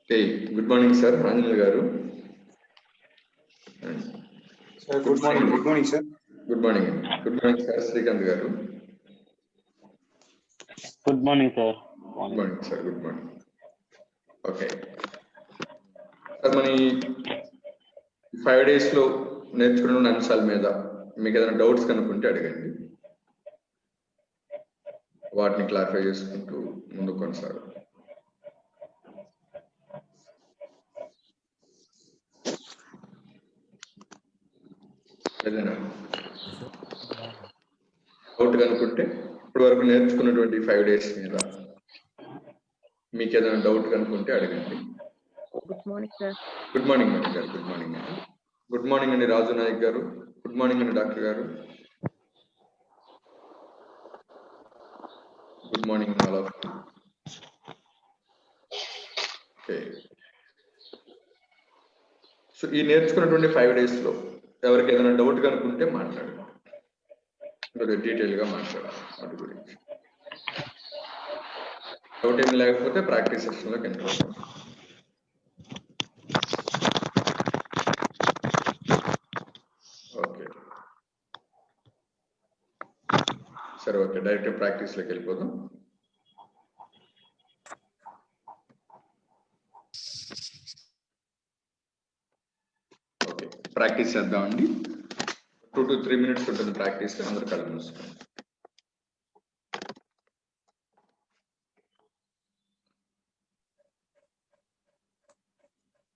Okay, good morning, sir. Anil garu. Sir, good morning. Good morning, sir. Good morning. Good morning, sir. Srikanth garu. Good morning, sir. Good morning, sir. Good morning. Okay. Sir మన 5 days లో నేర్చుకున్న అంశాల మీద మీకు ఏదైనా doubts కనుక్కుంటే అడగండి, వాటిని క్లారిఫై చేసుకుంటూ ముందుకు కొనసాగు. ఏదైనా డౌట్ కనుక్కుంటే ఇప్పటి వరకు నేర్చుకున్నటువంటి 5 days మీద మీకు ఏదైనా డౌట్ కనుక్కుంటే అడగండి. Good morning sir. Good morning madam గారు. గుడ్ మార్నింగ్ అండి. గుడ్ మార్నింగ్ అండి రాజు నాయక్ గారు. గుడ్ మార్నింగ్ అండి డాక్టర్ గారు. Good morning all of you. Okay, so ఈ నేర్చుకున్నటువంటి 5 days లో ఎవరికి ఏదైనా డౌట్ కనుక్కుంటే మాట్లాడండి, కొద్దిగా డీటెయిల్గా మాట్లాడాలి వాటి గురించి. డౌట్ ఏమి లేకపోతే ప్రాక్టీస్ సెషన్లోకి ఎంటర్ అవుతాం. ఓకే, సరే, ఓకే, డైరెక్ట్ ప్రాక్టీస్లోకి వెళ్ళిపోదాం. ఓకే, ప్రాక్టీస్ చేద్దామండి. 2 to 3 minutes ఉంటుంది ప్రాక్టీస్. అందరూ కళ్ళు మూసుకోండి.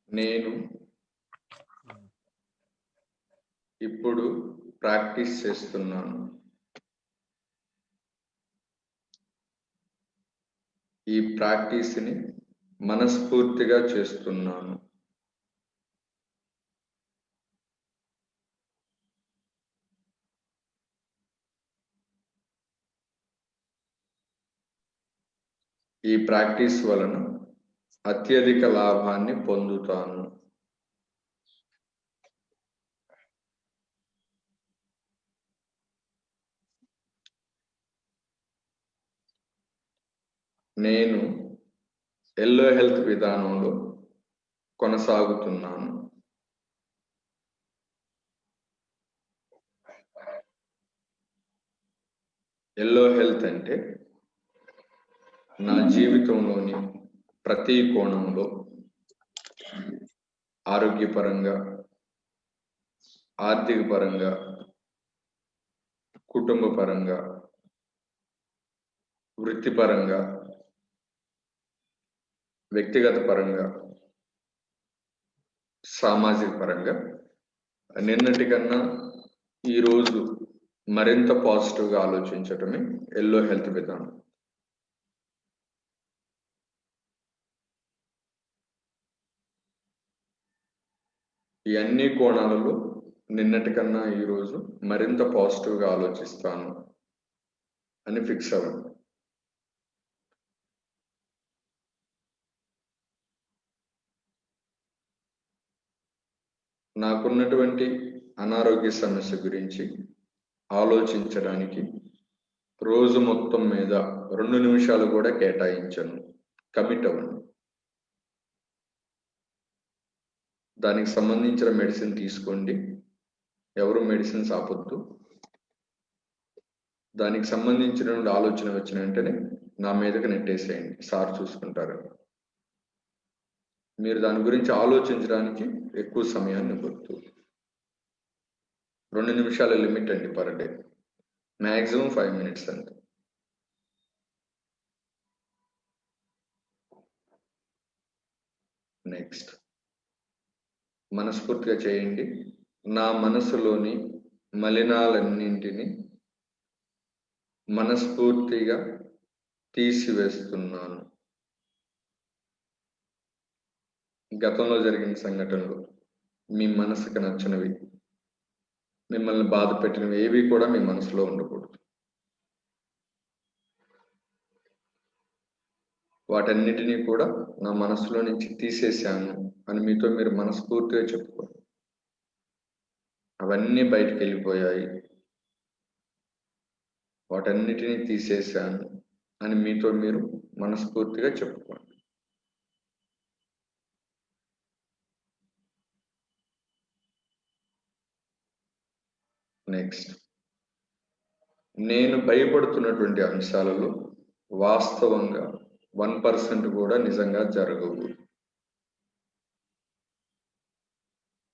నేను ఇప్పుడు ప్రాక్టీస్ చేస్తున్నాను. ఈ ప్రాక్టీస్ని మనస్ఫూర్తిగా చేస్తున్నాను. ఈ ప్రాక్టీస్ వలన అత్యధిక లాభాన్ని పొందుతాను. నేను ఎల్లో హెల్త్ విధానంలో కొనసాగుతున్నాను. ఎల్లో హెల్త్ అంటే నా జీవితంలోని ప్రతి కోణంలో ఆరోగ్యపరంగా, ఆర్థిక పరంగా, కుటుంబ పరంగా, వృత్తిపరంగా, వ్యక్తిగత పరంగా, సామాజిక పరంగా నిన్నటి కన్నా ఈరోజు మరింత పాజిటివ్గా ఆలోచించటమే ఎల్లో హెల్త్ విధానం. ఈ అన్ని కోణాలలో నిన్నటి కన్నా ఈరోజు మరింత పాజిటివ్గా ఆలోచిస్తాను అని ఫిక్స్ అవ్వండి. నాకున్నటువంటి అనారోగ్య సమస్య గురించి ఆలోచించడానికి రోజు మొత్తం మీద 2 నిమిషాలు కూడా కేటాయించను. కమిట్ అవ్వండి. దానికి సంబంధించిన మెడిసిన్ తీసుకోండి. ఎవరు మెడిసిన్స్ ఆపొద్దు. దానికి సంబంధించిన ఆలోచన వచ్చిన వెంటనే నా మీదకి నెట్టేసేయండి, సార్ చూసుకుంటారు. మీరు దాని గురించి ఆలోచించడానికి ఎక్కువ సమయాన్ని ఇవ్వద్దు. 2 నిమిషాల లిమిట్ అండి పర్ డే. మ్యాక్సిమం 5 minutes అంతే. నెక్స్ట్, మనస్ఫూర్తిగా చేయండి. నా మనసులోని మలినాలన్నింటినీ మనస్ఫూర్తిగా తీసివేస్తున్నాను. గతంలో జరిగిన సంఘటనలు, మీ మనసుకు నచ్చినవి, మిమ్మల్ని బాధ పెట్టినవి ఏవి కూడా మీ మనసులో ఉండకూడదు. వాటన్నిటినీ కూడా నా మనసులో నుంచి తీసేశాను అని మీతో మీరు మనస్ఫూర్తిగా చెప్పుకోండి. అవన్నీ బయటికి వెళ్ళిపోయాయి, వాటన్నిటినీ తీసేశాను అని మీతో మీరు మనస్ఫూర్తిగా చెప్పుకోండి. నెక్స్ట్, నేను భయపడుతున్నటువంటి అంశాలలో వాస్తవంగా 1% కూడా నిజంగా జరగవు.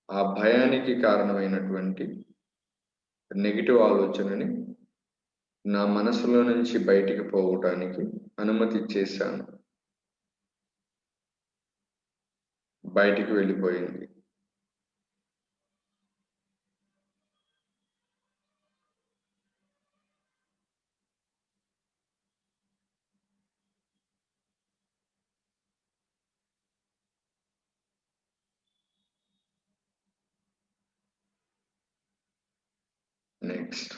ఆ భయానికి కారణమైనటువంటి నెగిటివ్ ఆలోచనని నా మనసులో నుంచి బయటికి పోవటానికి అనుమతి ఇచ్చేశాను. బయటికి వెళ్ళిపోయింది. నెక్స్ట్,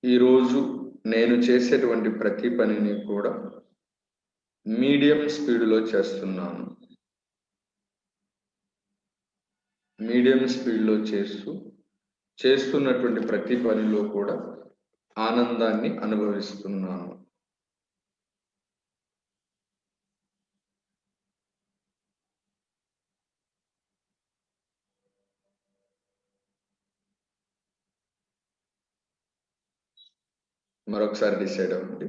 ఈరోజు నేను చేసేటువంటి ప్రతి పనిని కూడా మీడియం స్పీడ్లో చేస్తున్నాను. మీడియం స్పీడ్లో చేస్తున్నటువంటి ప్రతి పనిలో కూడా ఆనందాన్ని అనుభవిస్తున్నాను. మరొకసారి డిసైడ్ అవ్వండి.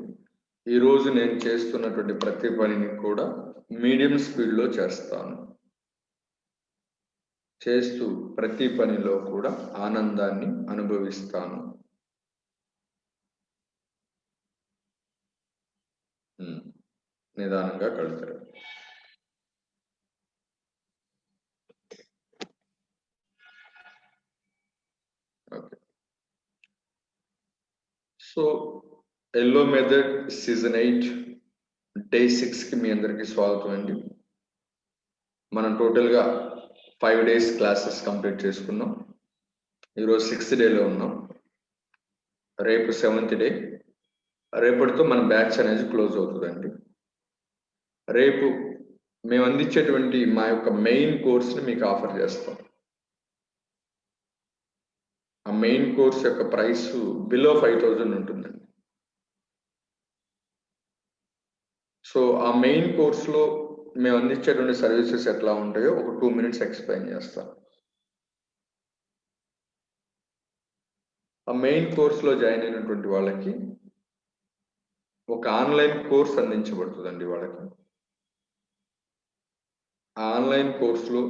ఈరోజు నేను చేస్తున్నటువంటి ప్రతి పనిని కూడా మీడియం స్పీడ్లో చేస్తాను. చేస్తూ ప్రతి పనిలో కూడా ఆనందాన్ని అనుభవిస్తాను. నిదానంగా కలుతారు. Okay. So yellow method season 8 day 6కి మీ అందరికీ స్వాగతం అండి. మనం టోటల్గా 5 days క్లాసెస్ కంప్లీట్ చేసుకున్నాం. ఈరోజు 6th డేలో ఉన్నాం. రేపు 7th డే. రేపటితో మన బ్యాచ్ అనేది క్లోజ్ అవుతుందండి. రేపు మేము అందించేటువంటి మా యొక్క మెయిన్ కోర్స్ని మీకు ఆఫర్ చేస్తాం. ఆ మెయిన్ కోర్స్ యొక్క ప్రైస్ బిలో 5,000 ఉంటుందండి. సో ఆ మెయిన్ కోర్స్లో మేము అందించేటువంటి సర్వీసెస్ ఎట్లా ఉంటాయో ఒక 2 minutes ఎక్స్ప్లెయిన్ చేస్తాం. ఆ మెయిన్ కోర్స్లో జాయిన్ అయినటువంటి వాళ్ళకి ఒక ఆన్లైన్ కోర్స్ అందించబడుతుందండి. వాళ్ళకి ఆ ఆన్లైన్ కోర్సులో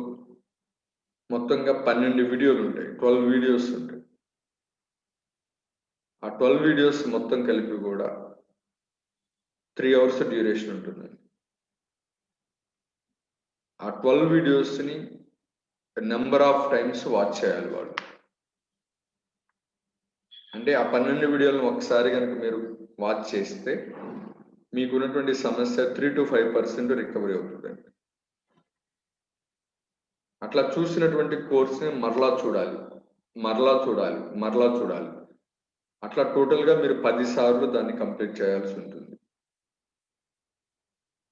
మొత్తంగా 12 వీడియోలు ఉంటాయి. 12 వీడియోస్ ఉంటాయి. ఆ 12 వీడియోస్ మొత్తం కలిపి కూడా 3 hours డ్యూరేషన్ ఉంటుంది. ఆ 12 వీడియోస్ని నెంబర్ ఆఫ్ టైమ్స్ వాచ్ చేయాలి వాళ్ళు. అంటే ఆ 12 వీడియోలను ఒకసారి కనుక మీరు వాచ్ చేస్తే మీకున్నటువంటి సమస్య 3 to 5% రికవరీ అవుతుందండి. అట్లా చూసినటువంటి కోర్స్ని మరలా చూడాలి. అట్లా టోటల్గా మీరు 10 సార్లు దాన్ని కంప్లీట్ చేయాల్సి ఉంటుంది.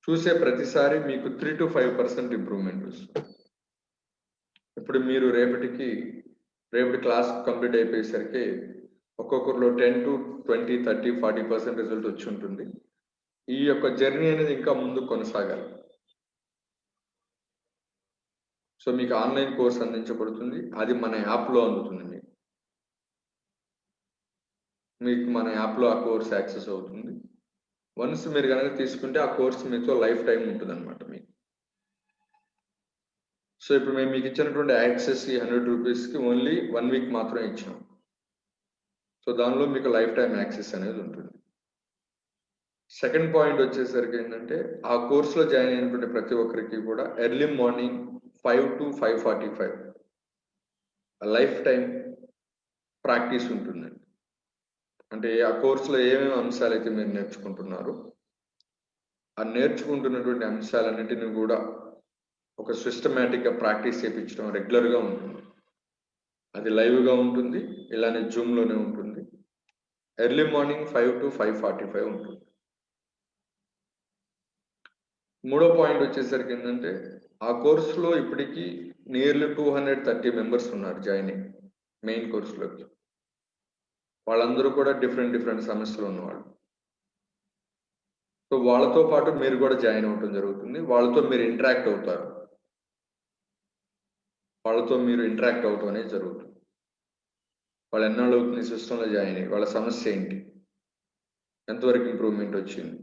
చూసే ప్రతిసారి మీకు 3 to 5% ఇంప్రూవ్మెంట్ వస్తుంది. ఇప్పుడు మీరు రేపటి క్లాస్ కంప్లీట్ అయిపోయేసరికి ఒక్కొక్కరిలో 10 to 20, 30, 40% రిజల్ట్ వచ్చి ఉంటుంది. ఈ యొక్క జర్నీ అనేది ఇంకా ముందు కొనసాగాలి. సో మీకు ఆన్లైన్ కోర్స్ అందించబడుతుంది. అది మన యాప్లో అందుతుంది. మీకు మన యాప్లో ఆ కోర్స్ యాక్సెస్ అవుతుంది. వన్స్ మీరు కనుక తీసుకుంటే ఆ కోర్స్ మీతో లైఫ్ టైం ఉంటుంది అనమాట మీకు. సో ఇప్పుడు మేము మీకు ఇచ్చినటువంటి యాక్సెస్ ఈ 100 రూపీస్కి ఓన్లీ 1 week మాత్రమే ఇచ్చాం. సో దానిలో మీకు లైఫ్ టైం యాక్సెస్ అనేది ఉంటుంది. సెకండ్ పాయింట్ వచ్చేసరికి ఏంటంటే ఆ కోర్సులో జాయిన్ అయినటువంటి ప్రతి ఒక్కరికి కూడా early morning 5 to 5:45 life time practice ఉంటుందండి. అంటే ఆ కోర్సులో ఏమేమి అంశాలు అయితే మీరు నేర్చుకుంటున్నారో ఆ నేర్చుకుంటున్నటువంటి అంశాలన్నింటినీ కూడా ఒక సిస్టమేటిక్గా ప్రాక్టీస్ చేయించడం రెగ్యులర్గా ఉంటుంది. అది లైవ్గా ఉంటుంది, ఇలానే జూమ్లోనే ఉంటుంది. ఎర్లీ మార్నింగ్ 5 to 5:45 ఉంటుంది. మూడో పాయింట్ వచ్చేసరికి ఏంటంటే ఆ కోర్సులో ఇప్పటికీ నియర్లీ 230 మెంబర్స్ ఉన్నారు జాయినింగ్ మెయిన్ కోర్సులోకి. వాళ్ళందరూ కూడా డిఫరెంట్ సమస్యలు ఉన్నవాళ్ళు. సో వాళ్ళతో పాటు మీరు కూడా జాయిన్ అవ్వటం జరుగుతుంది. వాళ్ళతో మీరు ఇంటరాక్ట్ అవుతారు. వాళ్ళతో మీరు ఇంటరాక్ట్ అవటం అనేది జరుగుతుంది. వాళ్ళు ఎన్నాళ్ళు అవుతుంది సిస్టంలో జాయిన్ అయ్యి, వాళ్ళ సమస్య ఏంటి, ఎంతవరకు ఇంప్రూవ్మెంట్ వచ్చింది.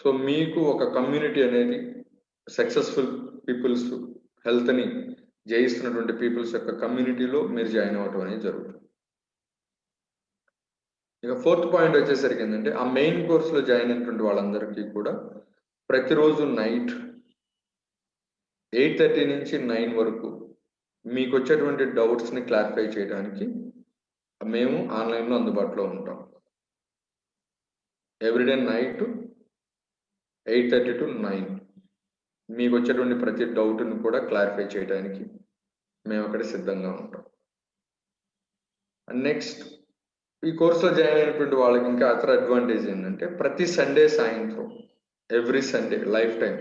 సో మీకు ఒక కమ్యూనిటీ అనేది సక్సెస్ఫుల్ పీపుల్స్, హెల్త్ని జయిస్తున్నటువంటి పీపుల్స్ యొక్క కమ్యూనిటీలో మీరు జాయిన్ అవ్వటం అనేది జరుగుతుంది. ఇక 4th పాయింట్ వచ్చేసరికి ఏంటంటే, ఆ మెయిన్ కోర్సులో జాయిన్ అయినటువంటి వాళ్ళందరికీ కూడా ప్రతిరోజు నైట్ 8:30 నుంచి 9 వరకు మీకు వచ్చేటువంటి డౌట్స్ని క్లారిఫై చేయడానికి మేము ఆన్లైన్లో అందుబాటులో ఉంటాం. ఎవ్రీడే నైట్ 8:30 to 9 మీకు వచ్చేటువంటి ప్రతి డౌట్ని కూడా క్లారిఫై చేయడానికి మేము అక్కడ సిద్ధంగా ఉంటాం. నెక్స్ట్, ఈ కోర్సులో జాయిన్ అయినటువంటి వాళ్ళకి ఇంకా అతర అడ్వాంటేజ్ ఏంటంటే, ప్రతి సండే సాయంత్రం, ఎవ్రీ సండే లైఫ్ టైం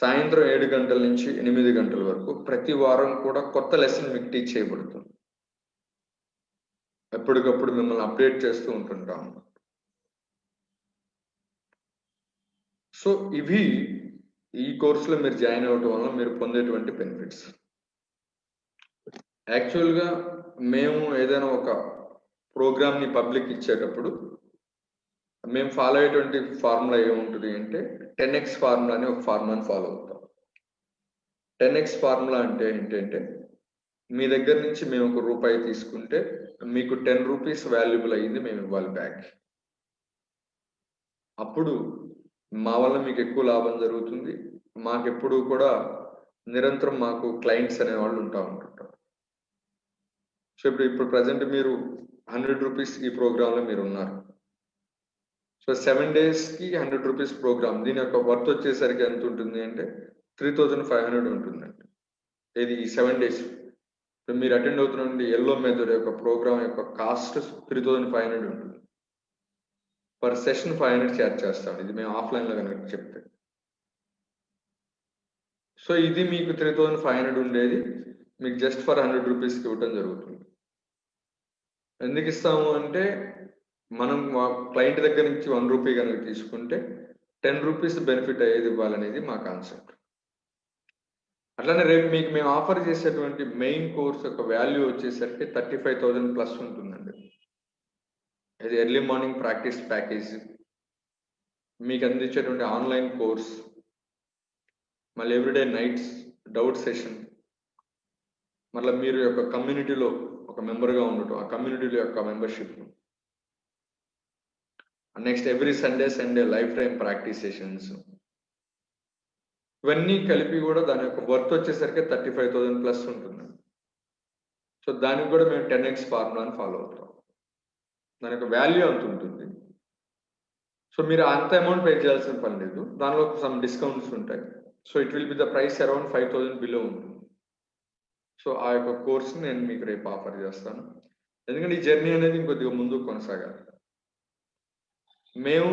సాయంత్రం 7 గంటల నుంచి 8 గంటల వరకు ప్రతి వారం కూడా కొత్త లెసన్ మీకు టీచ్ చేయబడుతుంది. ఎప్పటికప్పుడు మిమ్మల్ని అప్డేట్ చేస్తూ ఉంటుంటాం. సో ఇవి ఈ కోర్సులో మీరు జాయిన్ అవ్వడం వల్ల మీరు పొందేటువంటి బెనిఫిట్స్. యాక్చువల్గా మేము ఏదైనా ఒక ప్రోగ్రామ్ని పబ్లిక్ ఇచ్చేటప్పుడు మేము ఫాలో అయ్యేటువంటి ఫార్ములా ఏముంటుంది అంటే, 10x ఫార్ములా అని ఒక ఫార్ములాని ఫాలో అవుతాం. 10x ఫార్ములా అంటే ఏంటంటే, మీ దగ్గర నుంచి మేము ₹1 తీసుకుంటే మీకు 10 రూపీస్ వాల్యుబుల్ అయ్యింది మేము ఇవ్వాలి బ్యాక్. అప్పుడు మా వల్ల మీకు ఎక్కువ లాభం జరుగుతుంది. మాకెప్పుడు కూడా నిరంతరం మాకు క్లయింట్స్ అనేవాళ్ళు ఉంటుంటారు. సో ఇప్పుడు ప్రజెంట్ మీరు 100 రూపీస్ ఈ ప్రోగ్రాంలో మీరు ఉన్నారు. సో 7 డేస్కి 100 రూపీస్ ప్రోగ్రామ్, దీని యొక్క వర్త్ వచ్చేసరికి ఎంత ఉంటుంది అంటే 3500 ఉంటుందండి. ఇది ఈ 7 డేస్ మీరు అటెండ్ అవుతున్న ఎల్లో మెథడ్ యొక్క ప్రోగ్రామ్ యొక్క కాస్ట్ 3500 ఉంటుంది. పర్ సెషన్ 500 ఛార్జ్ చేస్తాం. ఇది మేము ఆఫ్లైన్లో కనుక చెప్తే. సో ఇది మీకు 3500 ఉండేది మీకు జస్ట్ ఫర్ 100 రూపీస్కి ఇవ్వటం జరుగుతుంది. ఎందుకు ఇస్తాము అంటే, మనం మా క్లయింట్ దగ్గర నుంచి ₹1 కనుక తీసుకుంటే 10 రూపీస్ బెనిఫిట్ అయ్యేది ఇవ్వాలనేది మా కాన్సెప్ట్. అట్లానే రేపు మీకు మేము ఆఫర్ చేసేటువంటి మెయిన్ కోర్స్ యొక్క వాల్యూ వచ్చేసరికి 35,000 ప్లస్ ఉంటుందండి. ఇది ఎర్లీ మార్నింగ్ ప్రాక్టీస్ ప్యాకేజ్, మీకు అందించేటువంటి ఆన్లైన్ కోర్స్, మళ్ళీ ఎవ్రీడే నైట్స్ డౌట్ సెషన్, మళ్ళీ మీరు యొక్క కమ్యూనిటీలో ఒక మెంబర్గా ఉండటం, ఆ కమ్యూనిటీలో యొక్క membership, next every Sunday life time practice sessions, ఇవన్నీ కలిపి కూడా దాని యొక్క వర్త్ వచ్చేసరికి 35,000 ప్లస్ ఉంటుంది. సో దానికి కూడా మేము 10x ఫార్ములాని ఫాలో అవుతాం. దాని యొక్క వాల్యూ అంత ఉంటుంది. సో మీరు అంత అమౌంట్ పే చేయాల్సిన పని లేదు, దానిలో సమ్ డిస్కౌంట్స్ ఉంటాయి. So it will be the price around 5,000 below ఉంటుంది. సో ఆ యొక్క కోర్స్ని నేను మీకు రేపు ఆఫర్ చేస్తాను. ఎందుకంటే ఈ జర్నీ అనేది ఇంకొద్దిగా ముందుకు కొనసాగాలి. మేము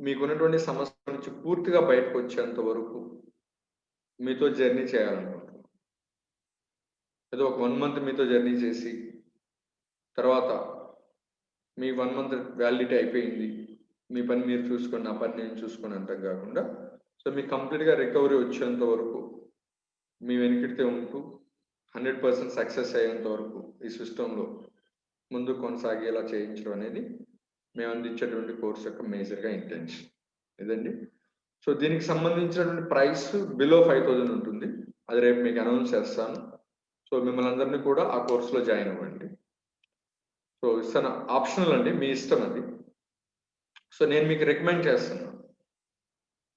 మీకున్నటువంటి సమస్య నుంచి పూర్తిగా బయటకు వచ్చేంత వరకు మీతో జర్నీ చేయాలనుకుంటున్నాం. ఏదో ఒక 1 మంత్ మీతో జర్నీ చేసి తర్వాత మీ 1 మంత్ వ్యాలిడిటీ అయిపోయింది, మీ పని మీరు చూసుకొని నా పని నేను చూసుకొని అంటాం కాకుండా, సో మీకు కంప్లీట్గా రికవరీ వచ్చేంత వరకు మీ వెనుకడితే ఉంటూ 100% సక్సెస్ అయ్యేంత వరకు ఈ సిస్టంలో ముందు కొనసాగేలా చేయించడం అనేది మేము అందించేటువంటి కోర్స్ యొక్క మేజర్గా ఇంటెన్షన్ ఇదండి. సో దీనికి సంబంధించినటువంటి ప్రైస్ బిలో 5,000 ఉంటుంది. అది రేపు మీకు అనౌన్స్ చేస్తాను. సో మిమ్మల్ని అందరినీ కూడా ఆ కోర్సులో జాయిన్ అవ్వండి. సో ఇస్తాను, ఆప్షనల్ అండి, మీ ఇష్టం అది. సో నేను మీకు రికమెండ్ చేస్తున్నాను.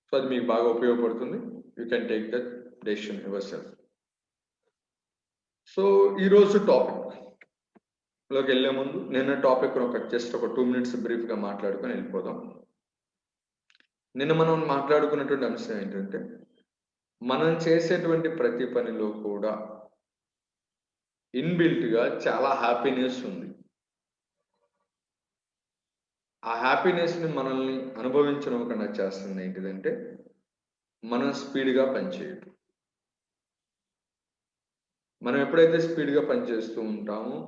సో అది మీకు బాగా ఉపయోగపడుతుంది. You can take that decision your self. So ఈరోజు టాపిక్లోకి వెళ్ళే ముందు నిన్న టాపిక్ జస్ట్ ఒక 2 minutes బ్రీఫ్గా మాట్లాడుకొని వెళ్ళిపోదాం. నిన్న మనం మాట్లాడుకున్నటువంటి అంశం ఏంటంటే, మనం చేసేటువంటి ప్రతి పనిలో కూడా ఇన్బిల్ట్గా చాలా హ్యాపీనెస్ ఉంది. ఆ హ్యాపీనెస్ని మనల్ని అనుభవించకుండా చేస్తుంది ఏంటిదంటే, మనం స్పీడ్గా పనిచేయడం. మనం ఎప్పుడైతే స్పీడ్గా పనిచేస్తూ ఉంటామో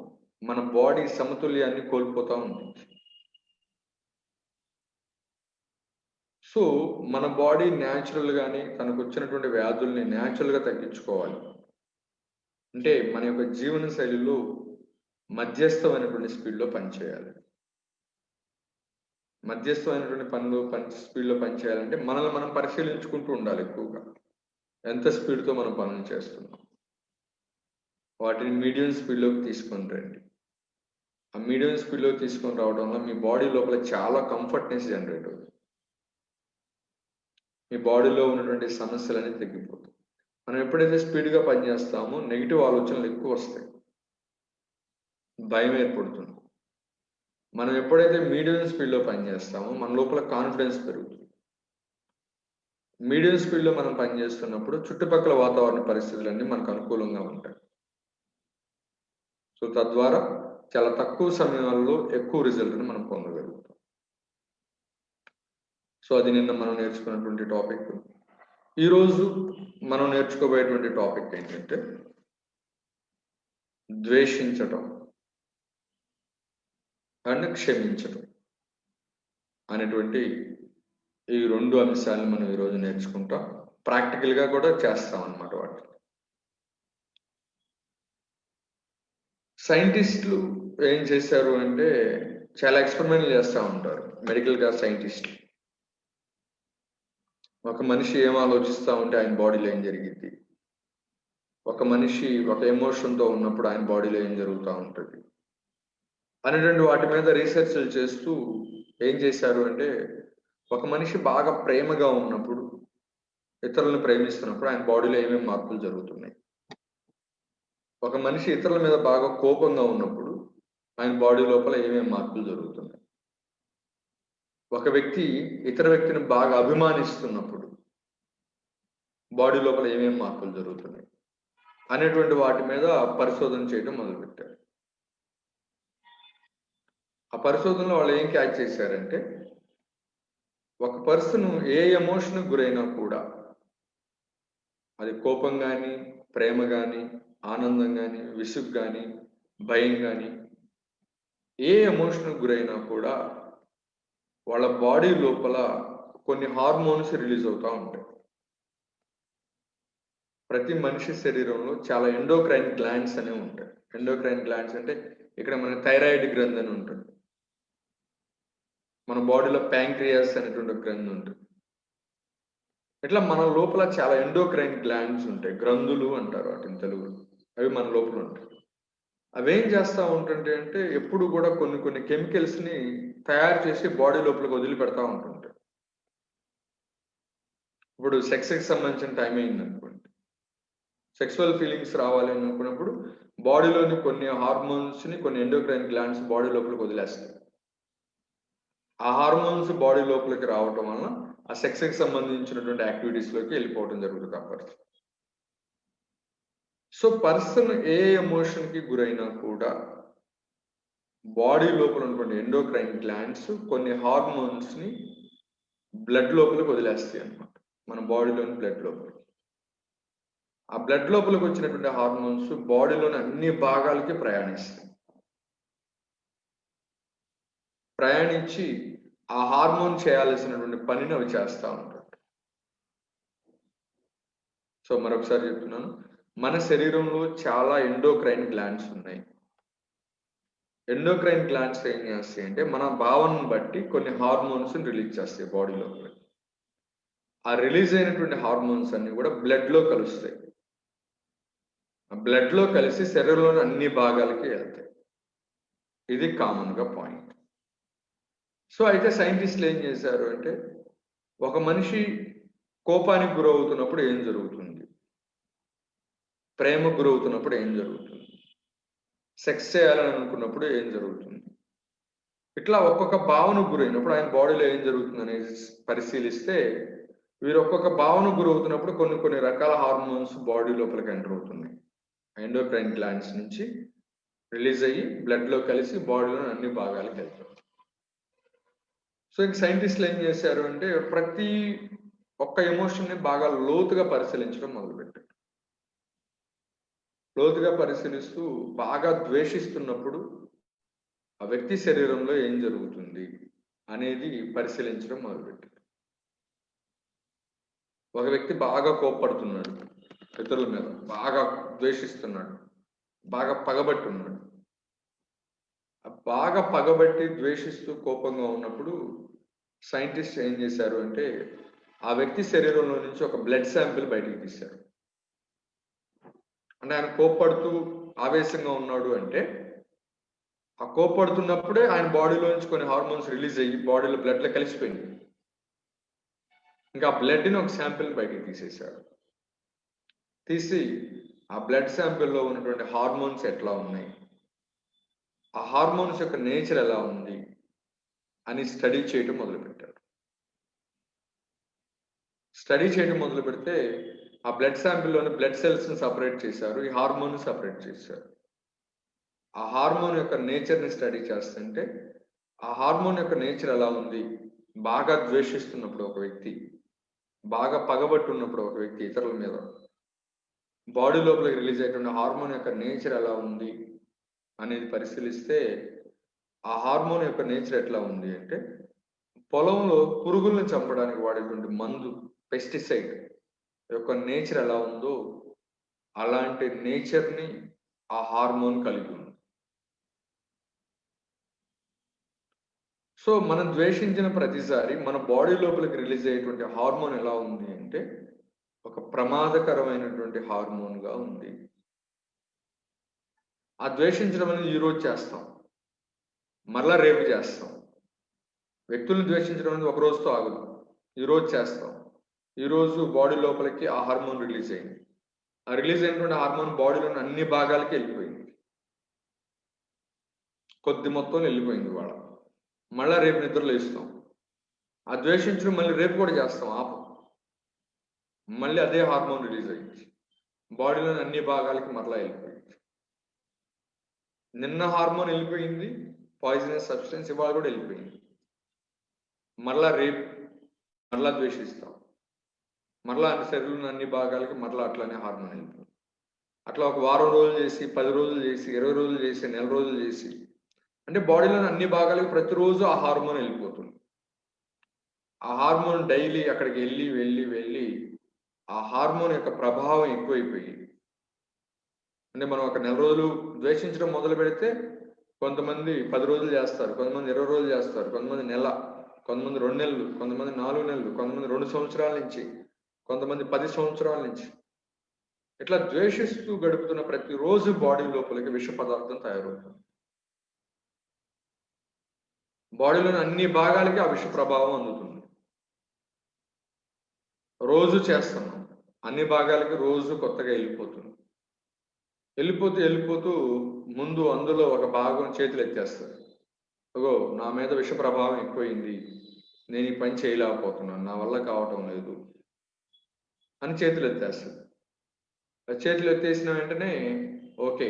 మన బాడీ సమతుల్యాన్ని కోల్పోతూ ఉంటుంది. సో మన బాడీ న్యాచురల్గానే తనకు వచ్చినటువంటి వ్యాధుల్ని న్యాచురల్గా తగ్గించుకోవాలి అంటే మన యొక్క జీవన శైలిలో మధ్యస్థమైనటువంటి స్పీడ్లో పనిచేయాలి. మధ్యస్థమైనటువంటి స్పీడ్లో పనిచేయాలంటే మనల్ని మనం పరిశీలించుకుంటూ ఉండాలి. ఎక్కువగా ఎంత స్పీడ్తో మనం పనులు చేస్తున్నాం వాటిని మీడియం స్పీడ్లోకి తీసుకొని రండి. ఆ మీడియం స్పీడ్లో తీసుకొని రావడం వల్ల మీ బాడీ లోపల చాలా కంఫర్ట్నెస్ జనరేట్ అవుతుంది. మీ బాడీలో ఉన్నటువంటి సమస్యలన్నీ తగ్గిపోతాయి. మనం ఎప్పుడైతే స్పీడ్గా పనిచేస్తామో నెగిటివ్ ఆలోచనలు ఎక్కువ వస్తాయి, భయం ఏర్పడుతుంది. మనం ఎప్పుడైతే మీడియం స్పీడ్లో పనిచేస్తామో మన లోపల కాన్ఫిడెన్స్ పెరుగుతుంది. మీడియం స్పీడ్లో మనం పనిచేస్తున్నప్పుడు చుట్టుపక్కల వాతావరణ పరిస్థితులన్నీ మనకు అనుకూలంగా ఉంటాయి. సో తద్వారా చాలా తక్కువ సమయాల్లో ఎక్కువ రిజల్ట్ని మనం పొందగలుగుతాం. సో అది నిన్న మనం నేర్చుకున్నటువంటి టాపిక్. ఈరోజు మనం నేర్చుకోబోయేటువంటి టాపిక్ ఏంటంటే ద్వేషించటం అండ్ క్షమించటం అనేటువంటి ఈ రెండు అంశాలను మనం ఈరోజు నేర్చుకుంటాం. ప్రాక్టికల్గా కూడా చేస్తాం అన్నమాట. వాటి సైంటిస్టులు ఏం చేశారు అంటే చాలా ఎక్స్పెరిమెంట్లు చేస్తూ ఉంటారు. మెడికల్గా సైంటిస్టులు ఒక మనిషి ఏం ఆలోచిస్తూ ఉంటే ఆయన బాడీలో ఏం జరిగింది, ఒక మనిషి ఒక ఎమోషన్తో ఉన్నప్పుడు ఆయన బాడీలో ఏం జరుగుతూ ఉంటుంది అనేటువంటి వాటి మీద రీసెర్చ్లు చేస్తూ ఏం చేశారు అంటే ఒక మనిషి బాగా ప్రేమగా ఉన్నప్పుడు, ఇతరులను ప్రేమిస్తున్నప్పుడు ఆయన బాడీలో ఏమేమి మార్పులు జరుగుతున్నాయి, ఒక మనిషి ఇతరుల మీద బాగా కోపంగా ఉన్నప్పుడు ఆయన బాడీ లోపల ఏమేమి మార్పులు జరుగుతున్నాయి, ఒక వ్యక్తి ఇతర వ్యక్తిని బాగా అభిమానిస్తున్నప్పుడు బాడీ లోపల ఏమేమి మార్పులు జరుగుతున్నాయి అనేటువంటి వాటి మీద పరిశోధన చేయడం మొదలుపెట్టారు. ఆ పరిశోధనలో వాళ్ళు ఏం క్యాచ్ చేశారంటే ఒక పర్సన్ ఏ ఎమోషన్కి గురైనా కూడా, అది కోపం కానీ, ప్రేమ కానీ, ఆనందం కానీ, విసుగు కానీ, భయం కానీ, ఏ ఎమోషన్కి గురైనా కూడా వాళ్ళ బాడీ లోపల కొన్ని హార్మోన్స్ రిలీజ్ అవుతూ ఉంటాయి. ప్రతి మనిషి శరీరంలో చాలా ఎండోక్రైన్ గ్లాండ్స్ అనేవి ఉంటాయి. ఎండోక్రైన్ గ్లాండ్స్ అంటే ఇక్కడ మన థైరాయిడ్ గ్రంథి అని ఉంటుంది, మన బాడీలో ప్యాంక్రియాస్ అనేటువంటి గ్రంథి ఉంటుంది. ఇట్లా మన లోపల చాలా ఎండోక్రైన్ గ్లాండ్స్ ఉంటాయి, గ్రంథులు అంటారు వాటిని తెలుగులో. అవి మన లోపల ఉంటాయి. అవేం చేస్తూ ఉంటుంటే అంటే ఎప్పుడు కూడా కొన్ని కెమికల్స్ని తయారు చేసి బాడీ లోపలికి వదిలిపెడతా ఉంటుంటాయి. ఇప్పుడు సెక్స్కి సంబంధించిన టైం అయింది అనుకోండి, సెక్సువల్ ఫీలింగ్స్ రావాలి అనుకున్నప్పుడు బాడీలోని కొన్ని హార్మోన్స్ని కొన్ని ఎండోక్రైన్ గ్లాండ్స్ బాడీ లోపలికి వదిలేస్తాయి. ఆ హార్మోన్స్ బాడీ లోపలికి రావటం వలన ఆ సెక్స్కి సంబంధించినటువంటి యాక్టివిటీస్లోకి వెళ్ళిపోవడం జరుగుతుంది ఆ పర్సన్. సో పర్సన్ ఏ ఎమోషన్కి గురైనా కూడా బాడీ లోపల ఉన్నటువంటి ఎండోక్రైన్ గ్లాండ్స్ కొన్ని హార్మోన్స్ని బ్లడ్ లోపలికి వదిలేస్తాయి అన్నమాట. మన బాడీలోని బ్లడ్ లోపలికి ఆ బ్లడ్ లోపలికి వచ్చినటువంటి హార్మోన్స్ బాడీలోని అన్ని భాగాలకి ప్రయాణించి ఆ హార్మోన్ చేయాల్సినటువంటి పనిని అవి చేస్తూ ఉంటారు. సో మరొకసారి చెప్తున్నాను, మన శరీరంలో చాలా ఎండోక్రైన్ గ్లాండ్స్ ఉన్నాయి. ఎండోక్రైన్ గ్లాండ్స్ ఏం చేస్తాయి అంటే మన భావనను బట్టి కొన్ని హార్మోన్స్ రిలీజ్ చేస్తాయి బాడీలో. ఆ రిలీజ్ అయినటువంటి హార్మోన్స్ అన్ని కూడా బ్లడ్లో కలుస్తాయి. ఆ బ్లడ్లో కలిసి శరీరంలోని అన్ని భాగాలకి వెళ్తాయి. ఇది కామన్గా పాయింట్. సో అయితే సైంటిస్టులు ఏం చేశారు అంటే ఒక మనిషి కోపానికి గురవుతున్నప్పుడు ఏం జరుగుతుంది, ప్రేమకు గురవుతున్నప్పుడు ఏం జరుగుతుంది, సెక్స్ చేయాలని అనుకున్నప్పుడు ఏం జరుగుతుంది, ఇట్లా ఒక్కొక్క భావనకు గురైనప్పుడు ఆయన బాడీలో ఏం జరుగుతుంది అనేది పరిశీలిస్తే వీరు ఒక్కొక్క భావనకు గురవుతున్నప్పుడు కొన్ని రకాల హార్మోన్స్ బాడీ లోపలికి ఎంటర్ అవుతున్నాయి. ఎండోక్రైన్ గ్లాండ్స్ నుంచి రిలీజ్ అయ్యి బ్లడ్లో కలిసి బాడీలో అన్ని భాగాలకు వెళ్తాయి. సో ఇంక సైంటిస్టులు ఏం చేశారు అంటే ప్రతి ఒక్క ఎమోషన్ని బాగా లోతుగా పరిశీలించడం మొదలుపెట్టారు. లోతుగా పరిశీలిస్తూ బాగా ద్వేషిస్తున్నప్పుడు ఆ వ్యక్తి శరీరంలో ఏం జరుగుతుంది అనేది పరిశీలించడం మొదలుపెట్టారు. ఒక వ్యక్తి బాగా కోప్పడుతున్నాడు, ఇతరుల మీద బాగా ద్వేషిస్తున్నాడు, బాగా పగబట్టి ఉన్నాడు. బాగా పగబట్టి ద్వేషిస్తూ కోపంగా ఉన్నప్పుడు సైంటిస్ట్ ఏం చేశారు అంటే ఆ వ్యక్తి శరీరంలో నుంచి ఒక బ్లడ్ శాంపిల్ బయటికి తీశారు. అంటే ఆయన కోప్పడుతూ ఆవేశంగా ఉన్నాడు అంటే ఆ కోప్పడుతున్నప్పుడే ఆయన బాడీలో నుంచి కొన్ని హార్మోన్స్ రిలీజ్ అయ్యి బాడీలో బ్లడ్లో కలిసిపోయింది. ఇంకా ఆ బ్లడ్ని ఒక శాంపిల్ బయటికి తీసేశారు. తీసి ఆ బ్లడ్ శాంపిల్లో ఉన్నటువంటి హార్మోన్స్ ఎట్లా ఉన్నాయి, ఆ హార్మోన్స్ యొక్క నేచర్ ఎలా ఉంది అని స్టడీ చేయడం మొదలుపెట్టారు. స్టడీ చేయడం మొదలు పెడితే ఆ బ్లడ్ శాంపిల్లోని బ్లడ్ సెల్స్ని సపరేట్ చేశారు, ఈ హార్మోన్ సపరేట్ చేశారు. ఆ హార్మోన్ యొక్క నేచర్ని స్టడీ చేస్తుంటే ఆ హార్మోన్ యొక్క నేచర్ ఎలా ఉంది, బాగా ద్వేషిస్తున్నప్పుడు ఒక వ్యక్తి, బాగా పగబట్టున్నప్పుడు ఒక వ్యక్తి ఇతరుల మీద బాడీ లోపలికి రిలీజ్ అయ్యేటువంటి హార్మోన్ యొక్క నేచర్ ఎలా ఉంది అనేది పరిశీలిస్తే ఆ హార్మోన్ యొక్క నేచర్ ఎట్లా ఉంది అంటే పొలంలో పురుగులను చంపడానికి వాడేటువంటి మందు పెస్టిసైడ్ యొక్క నేచర్ ఎలా ఉందో అలాంటి నేచర్ని ఆ హార్మోన్ కలిగి ఉంది. సో మనం ద్వేషించిన ప్రతిసారి మన బాడీ లోపలికి రిలీజ్ అయ్యేటువంటి హార్మోన్ ఎలా ఉంది అంటే ఒక ప్రమాదకరమైనటువంటి హార్మోన్గా ఉంది. ఆ ద్వేషించడం అనేది ఈరోజు చేస్తాం, మరలా రేపు చేస్తాం. వ్యక్తులను ద్వేషించడం అనేది ఒక రోజుతో ఆగదు, ఈరోజు చేస్తాం. ఈరోజు బాడీ లోపలికి ఆ హార్మోన్ రిలీజ్ అయింది. ఆ రిలీజ్ అయినటువంటి హార్మోన్ బాడీలోని అన్ని భాగాలకి వెళ్ళిపోయింది, కొద్ది మొత్తంలో వెళ్ళిపోయింది వాళ్ళ. మళ్ళా రేపు నిద్రలో ఇస్తాం, ఆ ద్వేషించడం మళ్ళీ రేపు కూడా చేస్తాం, ఆపం. మళ్ళీ అదే హార్మోన్ రిలీజ్ అయింది, బాడీలోని అన్ని భాగాలకి మరలా వెళ్ళిపోయింది. నిన్న హార్మోన్ వెళ్ళిపోయింది, పాయిజనస్ సబ్స్టెన్స్, ఇవాళ కూడా వెళ్ళిపోయింది. మరలా రేపు మరలా ద్వేషిస్తాం, మరలా శరీరంలో అన్ని భాగాలకి మరలా అట్లానే హార్మోన్ వెళ్ళిపోయింది. అట్లా ఒక వారం రోజులు చేసి, 10 రోజులు చేసి, 20 రోజులు చేసి, నెల రోజులు చేసి, అంటే బాడీలోని అన్ని భాగాలకి ప్రతిరోజు ఆ హార్మోన్ వెళ్ళిపోతుంది. ఆ హార్మోన్ డైలీ అక్కడికి వెళ్ళి వెళ్ళి వెళ్ళి ఆ హార్మోన్ యొక్క ప్రభావం ఎక్కువైపోయి, అంటే మనం ఒక నెల రోజులు ద్వేషించడం మొదలు పెడితే కొంతమంది 10 రోజులు చేస్తారు, కొంతమంది 20 రోజులు చేస్తారు, కొంతమంది నెల, కొంతమంది 2 నెలలు, కొంతమంది 4 నెలలు, కొంతమంది 2 సంవత్సరాల నుంచి, కొంతమంది 10 సంవత్సరాల నుంచి. ఇట్లా ద్వేషిస్తూ గడుపుతున్న ప్రతిరోజు బాడీ లోపలికి విష పదార్థం తయారవుతుంది. బాడీలోని అన్ని భాగాలకి ఆ విష ప్రభావం అందుతుంది. రోజు చేస్తున్నాం, అన్ని భాగాలకి రోజు కొత్తగా వెళ్ళిపోతుంది. వెళ్ళిపోతూ ముందు అందులో ఒక భాగం చేతులు ఎత్తేస్తారు. అగో నా మీద విష ప్రభావం ఎక్కువైంది, నేను ఈ పని చేయలేకపోతున్నాను, నా వల్ల కావటం లేదు అని చేతులు ఎత్తేస్తారు. చేతులు ఎత్తేసిన వెంటనే ఓకే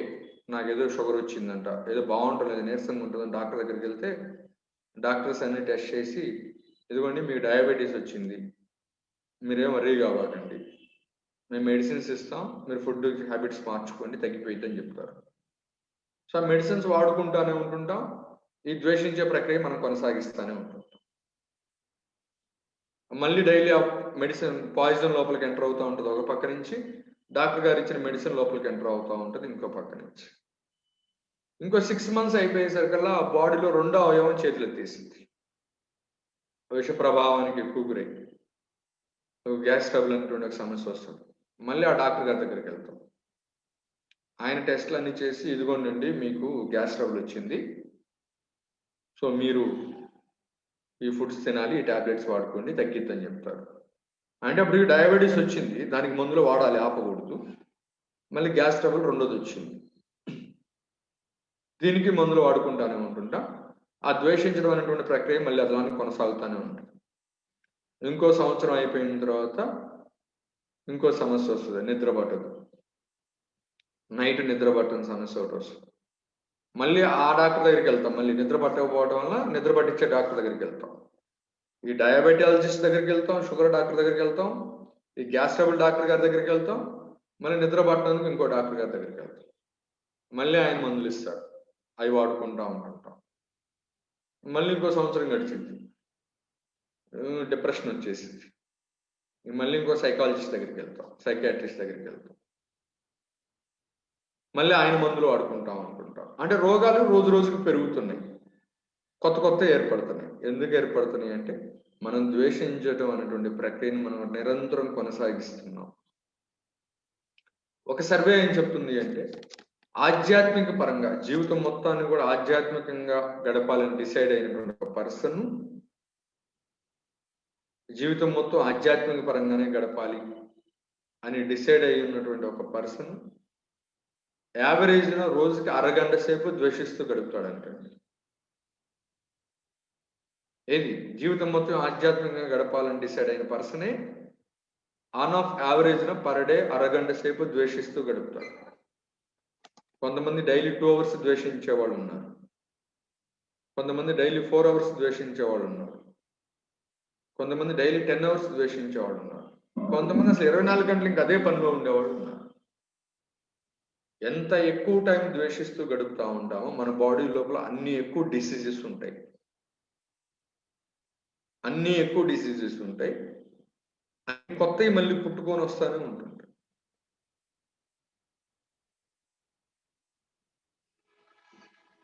నాకేదో షుగర్ వచ్చిందంట, ఏదో బాగుంటలేదు, నీరసంగా ఉంటుందని డాక్టర్ దగ్గరికి వెళ్తే డాక్టర్స్ అన్ని టెస్ట్ చేసి ఇదిగోండి మీకు డయాబెటీస్ వచ్చింది, మీరేం వరీ కావాలండి, మేము మెడిసిన్స్ ఇస్తాం, మీరు ఫుడ్ హ్యాబిట్స్ మార్చుకోండి తగ్గిపోయిద్దని చెప్తారు. సో ఆ మెడిసిన్స్ వాడుకుంటానే ఉంటుంటాం, ఈ ద్వేషించే ప్రక్రియ మనం కొనసాగిస్తూనే ఉంటుంటాం. మళ్ళీ డైలీ ఆ మెడిసిన్ పాయిజన్ లోపలికి ఎంటర్ అవుతూ ఉంటుంది ఒక పక్క నుంచి, డాక్టర్ గారు ఇచ్చిన మెడిసిన్ లోపలికి ఎంటర్ అవుతూ ఉంటుంది ఇంకో పక్క నుంచి. ఇంకో 6 months అయిపోయేసరికల్లా ఆ బాడీలో రెండో అవయవం చేతులు ఎత్తేసింది, విష ప్రభావానికి ఎక్కువ గురై గ్యాస్ ట్రబుల్ అనేటువంటి ఒక సమస్య వస్తుంది. మళ్ళీ ఆ డాక్టర్ గారి దగ్గరికి వెళ్తాం, ఆయన టెస్ట్లు అన్ని చేసి ఇదిగోండి మీకు గ్యాస్ ట్రబుల్ వచ్చింది, సో మీరు ఈ ఫుడ్స్ తినాలి, ఈ టాబ్లెట్స్ వాడుకోండి తగ్గిద్దని చెప్తారు. అంటే అప్పుడు డయాబెటీస్ వచ్చింది, దానికి మందులు వాడాలి ఆపకూడదు. మళ్ళీ గ్యాస్ ట్రబుల్ రెండోది వచ్చింది, దీనికి మందులు వాడుకుంటానే ఉంటుంటా. ఆ ద్వేషించడం అనేటువంటి ప్రక్రియ మళ్ళీ అట్లానే కొనసాగుతూనే ఉంటుంది. ఇంకో సంవత్సరం అయిపోయిన తర్వాత ఇంకో సమస్య వస్తుంది, నిద్ర పట్టదు, నైట్ నిద్ర పట్టని సమస్య ఒకటి వస్తుంది. మళ్ళీ ఆ డాక్టర్ దగ్గరికి వెళ్తాం, మళ్ళీ నిద్ర పట్టకపోవడం వల్ల నిద్ర పట్టించే డాక్టర్ దగ్గరికి వెళ్తాం, ఈ డయాబెటాలజిస్ట్ దగ్గరికి వెళ్తాం, షుగర్ డాక్టర్ దగ్గరికి వెళ్తాం, ఈ గ్యాస్ ట్రబుల్ డాక్టర్ గారి దగ్గరికి వెళ్తాం, మళ్ళీ నిద్ర పట్టడానికి ఇంకో డాక్టర్ గారి దగ్గరికి వెళ్తాం. మళ్ళీ ఆయన మందులు ఇస్తాడు, అవి వాడుకుంటా ఉంటుంటాం. మళ్ళీ ఇంకో సంవత్సరం గడిచింది, డిప్రెషన్ వచ్చేసింది, మళ్ళీ ఇంకో సైకాలజిస్ట్ దగ్గరికి వెళ్తాం, సైకాట్రిస్ట్ దగ్గరికి వెళ్తాం, మళ్ళీ ఆయన మందులు వాడుకుంటాం అనుకుంటాం. అంటే రోగాలు రోజు రోజుకు పెరుగుతున్నాయి, కొత్త కొత్త ఏర్పడుతున్నాయి. ఎందుకు ఏర్పడుతున్నాయి అంటే మనం ద్వేషించడం అనేటువంటి ప్రక్రియను మనం నిరంతరం కొనసాగిస్తున్నాం. ఒక సర్వే ఏం చెప్తుంది అంటే ఆధ్యాత్మిక పరంగా జీవితం మొత్తాన్ని కూడా ఆధ్యాత్మికంగా గడపాలని డిసైడ్ అయినటువంటి ఒక పర్సన్, జీవితం మొత్తం ఆధ్యాత్మిక పరంగానే గడపాలి అని డిసైడ్ అయి ఉన్నటువంటి ఒక పర్సన్ యావరేజ్న రోజుకి అరగంట సేపు ద్వేషిస్తూ గడుపుతాడంటే. ఏది జీవితం మొత్తం ఆధ్యాత్మికంగా గడపాలని డిసైడ్ అయిన పర్సనే ఆన్ ఆఫ్ యావరేజ్న పర్ డే అరగంట సేపు ద్వేషిస్తూ గడుపుతాడు. కొంతమంది డైలీ 2 అవర్స్ ద్వేషించే వాళ్ళు ఉన్నారు, కొంతమంది డైలీ 4 అవర్స్ ద్వేషించే వాళ్ళు ఉన్నారు, కొంతమంది డైలీ 10 అవర్స్ ద్వేషించే వాళ్ళు ఉన్నారు, కొంతమంది అసలు 24 గంటలు ఇంకా అదే పనిలో ఉండేవాళ్ళు ఉన్నారు. ఎంత ఎక్కువ టైం ద్వేషిస్తూ గడుపుతూ ఉంటామో మన బాడీ లోపల అన్ని ఎక్కువ డిసీజెస్ ఉంటాయి, అన్ని ఎక్కువ డిసీజెస్ ఉంటాయి, కొత్తవి మళ్ళీ పుట్టుకొని వస్తూనే ఉంటుంది.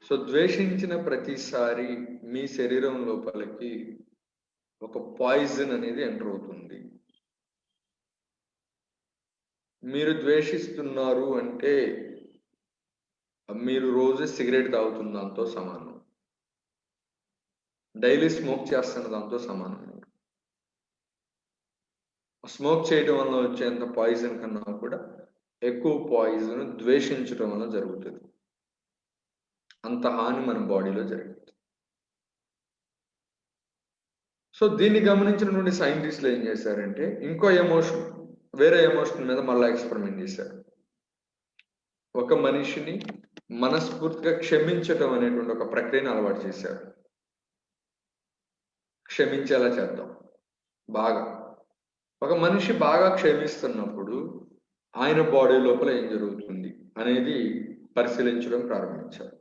సో ద్వేషించిన ప్రతిసారి మీ శరీరం లోపలికి ఒక పాయిజన్ అనేది ఎంటర్ అవుతుంది. మీరు ద్వేషిస్తున్నారు అంటే మీరు రోజు సిగరెట్ తాగుతున్న దాంతో సమానం, డైలీ స్మోక్ చేస్తున్న దాంతో సమానం. స్మోక్ చేయడం వల్ల వచ్చేంత పాయిజన్ కన్నా కూడా ఎక్కువ పాయిజన్ ద్వేషించడం వల్ల జరుగుతుంది. అంత హాని మన బాడీలో జరుగుతుంది. సో దీన్ని గమనించినటువంటి సైంటిస్టులు ఏం చేశారంటే ఇంకో ఎమోషన్, వేరే ఎమోషన్ మీద మళ్ళీ ఎక్స్పెరిమెంట్ చేశారు. ఒక మనిషిని మనస్ఫూర్తిగా క్షమించటం అనేటువంటి ఒక ప్రక్రియను అలవాటు చేశారు. క్షమించేలా చేద్దాం బాగా. ఒక మనిషి బాగా క్షమిస్తున్నప్పుడు ఆయన బాడీ లోపల ఏం జరుగుతుంది అనేది పరిశీలించడం ప్రారంభించారు.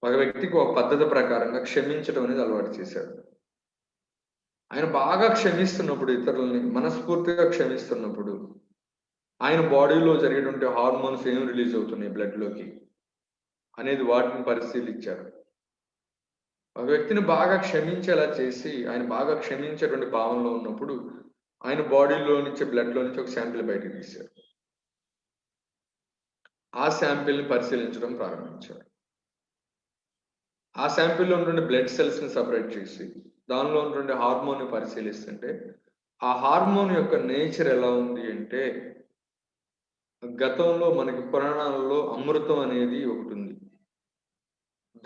ఒక వ్యక్తికి ఒక పద్ధతి ప్రకారంగా క్షమించడం అనేది అలవాటు చేశారు. ఆయన బాగా క్షమిస్తున్నప్పుడు, ఇతరులని మనస్ఫూర్తిగా క్షమిస్తున్నప్పుడు ఆయన బాడీలో జరిగేటువంటి హార్మోన్స్ ఏం రిలీజ్ అవుతున్నాయి బ్లడ్లోకి అనేది వాటిని పరిశీలించారు. ఒక వ్యక్తిని బాగా క్షమించేలా చేసి ఆయన బాగా క్షమించేటువంటి భావంలో ఉన్నప్పుడు ఆయన బాడీలో నుంచి బ్లడ్లో నుంచి ఒక శాంపిల్ బయటకు తీశారు. ఆ శాంపిల్ని పరిశీలించడం ప్రారంభించారు. ఆ శాంపిల్లో ఉన్నటువంటి బ్లడ్ సెల్స్ని సపరేట్ చేసి దానిలో ఉన్నటువంటి హార్మోన్ని పరిశీలిస్తుంటే ఆ హార్మోన్ యొక్క నేచర్ ఎలా ఉంది అంటే గతంలో మనకి పురాణాలలో అమృతం అనేది ఒకటి ఉంది.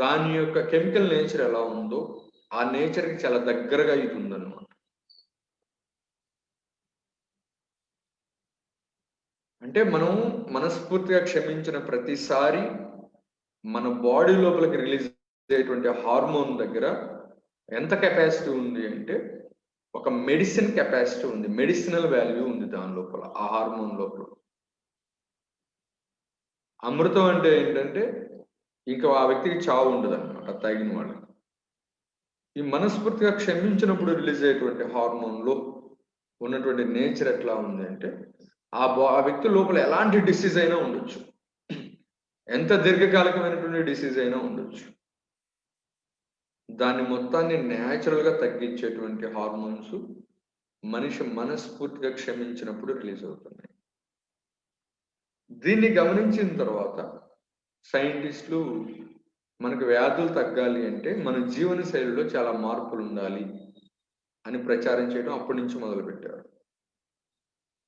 దాని యొక్క కెమికల్ నేచర్ ఎలా ఉందో ఆ నేచర్కి చాలా దగ్గరగా ఇది ఉందన్నమాట. అంటే మనం మనస్ఫూర్తిగా క్షమించిన ప్రతిసారి మన బాడీ లోపలికి రిలీజ్ అయ్యేటువంటి హార్మోన్ దగ్గర ఎంత కెపాసిటీ ఉంది అంటే ఒక మెడిసిన్ కెపాసిటీ ఉంది, మెడిసినల్ వాల్యూ ఉంది దాని లోపల, ఆ హార్మోన్ లోపల. అమృతం అంటే ఏంటంటే ఇంకా ఆ వ్యక్తికి చావు ఉండదు అనమాట తాగిన వాళ్ళకి. ఈ మనస్ఫూర్తిగా క్షమించినప్పుడు రిలీజ్ అయ్యేటువంటి హార్మోన్లో ఉన్నటువంటి నేచర్ ఎట్లా ఉంది అంటే ఆ వ్యక్తి లోపల ఎలాంటి డిసీజ్ అయినా ఉండొచ్చు, ఎంత దీర్ఘకాలికమైనటువంటి డిసీజ్ అయినా ఉండొచ్చు, దాన్ని మొత్తాన్ని న్యాచురల్గా తగ్గించేటువంటి హార్మోన్స్ మనిషి మనస్ఫూర్తిగా క్షమించినప్పుడు రిలీజ్ అవుతున్నాయి. దీన్ని గమనించిన తర్వాత సైంటిస్టులు మనకు వ్యాధులు తగ్గాలి అంటే మన జీవన శైలిలో చాలా మార్పులు ఉండాలి అని ప్రచారం చేయడం అప్పటి నుంచి మొదలుపెట్టారు.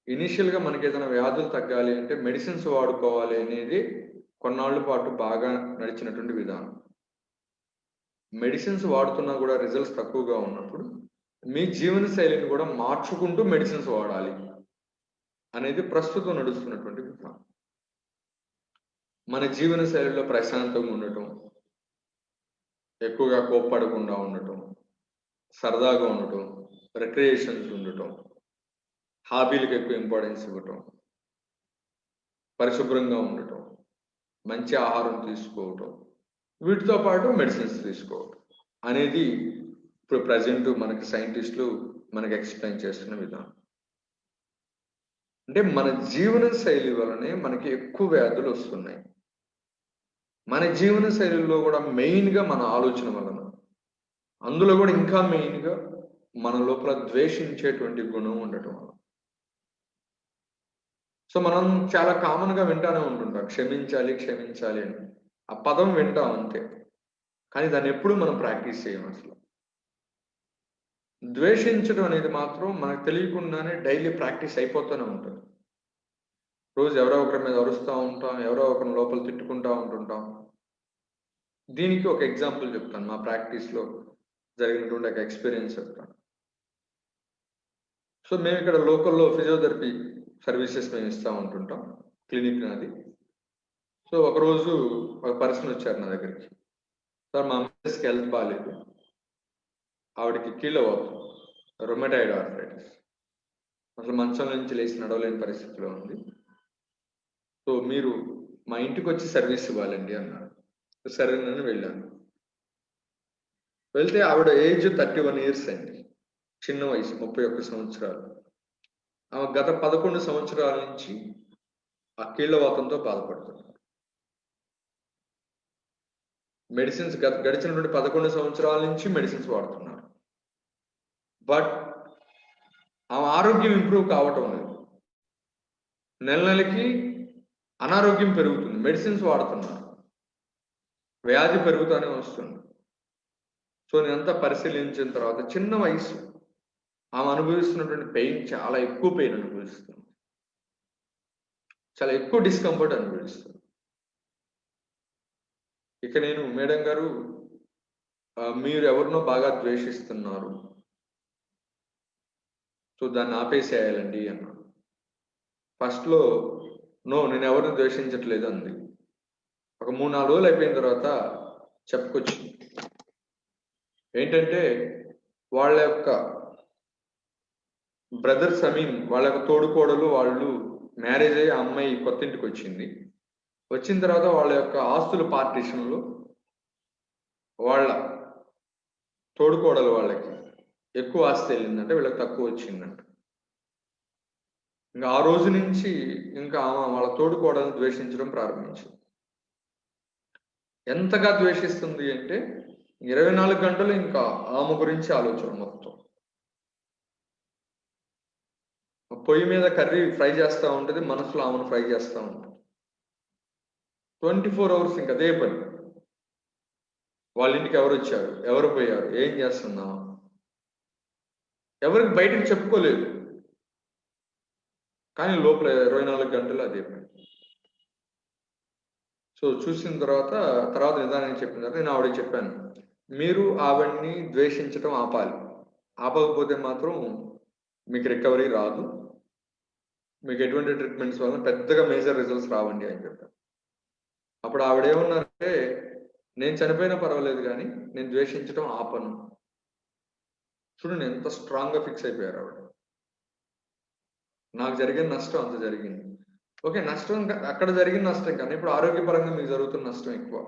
ఇనీషియల్గా మనకి ఏదైనా వ్యాధులు తగ్గాలి అంటే మెడిసిన్స్ వాడుకోవాలి అనేది కొన్నాళ్ళ పాటు బాగా నడిచినటువంటి విధానం. మెడిసిన్స్ వాడుతున్నా కూడా రిజల్ట్స్ తక్కువగా ఉన్నప్పుడు మీ జీవన శైలిని కూడా మార్చుకుంటూ మెడిసిన్స్ వాడాలి అనేది ప్రస్తుతం నడుస్తున్నటువంటి విధానం. మన జీవన శైలిలో ప్రశాంతంగా ఉండటం, ఎక్కువగా కోప్పడకుండా ఉండటం, సరదాగా ఉండటం, రిక్రియేషన్స్ ఉండటం, హాబీలకు ఎక్కువ ఇంపార్టెన్స్ ఇవ్వటం, పరిశుభ్రంగా ఉండటం, మంచి ఆహారం తీసుకోవటం, వీటితో పాటు మెడిసిన్స్ తీసుకోవటం అనేది ఇప్పుడు ప్రజెంట్ మనకి సైంటిస్టులు మనకి ఎక్స్ప్లెయిన్ చేస్తున్న విధానం. అంటే మన జీవన శైలి వలనే మనకి ఎక్కువ వ్యాధులు వస్తున్నాయి. మన జీవన శైలిలో కూడా మెయిన్గా మన ఆలోచన వలన, అందులో కూడా ఇంకా మెయిన్గా మన లోపల ద్వేషించేటువంటి గుణం ఉండటం వల్ల. సో మనం చాలా కామన్గా వింటానే ఉంటుంటాం, క్షమించాలి క్షమించాలి అని. ఆ పదం వింటాం అంతే, కానీ దాన్ని ఎప్పుడు మనం ప్రాక్టీస్ చేయం. అసలు ద్వేషించడం అనేది మాత్రం మనకు తెలియకుండానే డైలీ ప్రాక్టీస్ అయిపోతూనే ఉంటుంది. రోజు ఎవరో ఒకరి మీద అరుస్తూ ఉంటాం, ఎవరో ఒకరి లోపల తిట్టుకుంటూ ఉంటుంటాం. దీనికి ఒక ఎగ్జాంపుల్ చెప్తాను, మా ప్రాక్టీస్లో జరిగినటువంటి ఒక ఎక్స్పీరియన్స్ చెప్తాను. సో మేము ఇక్కడ లోకల్లో ఫిజియోథెరపీ సర్వీసెస్ మేము ఇస్తూ ఉంటుంటాం, క్లినిక్ నాది. సో ఒకరోజు ఒక పర్సన్ వచ్చారు నా దగ్గరికి. సార్ మా మిస్సెస్కి హెల్త్ బాగాలేదు, ఆవిడకి కీళ్ళవాతం, రొమటైడ్ ఆర్థరైటిస్, అసలు మంచం నుంచి లేచి నడవలేని పరిస్థితిలో ఉంది. సో మీరు మా ఇంటికి వచ్చి సర్వీస్ ఇవ్వాలండి అన్నారు. సరేనని వెళ్ళాను. వెళ్తే ఆవిడ ఏజ్ 31 years అండి, చిన్న వయసు, 31 సంవత్సరాలు. ఆమె గత 11 సంవత్సరాల నుంచి ఆ కీళ్ళవాతంతో బాధపడుతున్నారు. మెడిసిన్స్ గడిచినటువంటి 11 సంవత్సరాల నుంచి మెడిసిన్స్ వాడుతున్నారు. బట్ ఆమె ఆరోగ్యం ఇంప్రూవ్ కావటం లేదు. నెల నెలకి అనారోగ్యం పెరుగుతుంది, మెడిసిన్స్ వాడుతున్నారు, వ్యాధి పెరుగుతూనే వస్తుంది. సో నేనంతా పరిశీలించిన తర్వాత చిన్న వయసు, ఆమె అనుభవిస్తున్నటువంటి పెయిన్ చాలా ఎక్కువ పెయిన్ అనుభవిస్తుంది, చాలా ఎక్కువ డిస్కంఫర్ట్ అనుభవిస్తుంది. ఇక నేను, మేడం గారు మీరు ఎవరినో బాగా ద్వేషిస్తున్నారు, సో దాన్ని ఆపేసేయాలండి అన్నాను. ఫస్ట్లో నో, నేను ఎవరిని ద్వేషించట్లేదు అంది. ఒక 3-4 రోజులు అయిపోయిన తర్వాత చెప్పుకొచ్చింది. ఏంటంటే వాళ్ళ యొక్క బ్రదర్స్, వాళ్ళ యొక్క తోడుకోడలు వాళ్ళు మ్యారేజ్ అయ్యి ఆ అమ్మాయి కొత్త ఇంటికి వచ్చింది. వచ్చిన తర్వాత వాళ్ళ యొక్క ఆస్తుల పార్టీషన్లో వాళ్ళ తోడుకోడలు వాళ్ళకి ఎక్కువ ఆస్తి వెళ్ళిందంటే, వీళ్ళకి తక్కువ వచ్చిందంట. ఇంకా ఆ రోజు నుంచి ఇంకా ఆమె వాళ్ళ తోడుకోడలను ద్వేషించడం ప్రారంభించింది. ఎంతగా ద్వేషిస్తుంది అంటే 24 గంటలు ఇంకా ఆమె గురించి ఆలోచన మొత్తం. పొయ్యి మీద కర్రీ ఫ్రై చేస్తూ ఉంటుంది, మనసులో ఆమెను ఫ్రై చేస్తూ ఉంటుంది. 24 hours ఇంకా అదే పని. వాళ్ళ ఇంటికి ఎవరు వచ్చారు, ఎవరు పోయారు, ఏం చేస్తున్నాం, ఎవరికి బయటకు చెప్పుకోలేదు, కానీ లోపల 24 గంటలు అదే పని. సో చూసిన తర్వాత నిదానంగా చెప్పిన తర్వాత నేను ఆవిడకి చెప్పాను, మీరు ఆవిడ్ని ద్వేషించడం ఆపాలి, ఆపకపోతే మాత్రం మీకు రికవరీ రాదు, మీకు ఎటువంటి ట్రీట్మెంట్స్ వల్ల పెద్దగా మేజర్ రిజల్ట్స్ రావండి అని చెప్పాను. అప్పుడు ఆవిడ ఏమన్నారంటే, నేను చనిపోయినా పర్వాలేదు కానీ నేను ద్వేషించడం ఆపను. చూడండి ఎంత స్ట్రాంగ్గా ఫిక్స్ అయిపోయారు ఆవిడ. నాకు జరిగిన నష్టం అంత జరిగింది, ఓకే, నష్టం అక్కడ జరిగిన నష్టం కానీ ఇప్పుడు ఆరోగ్యపరంగా మీకు జరుగుతున్న నష్టం ఎక్కువ.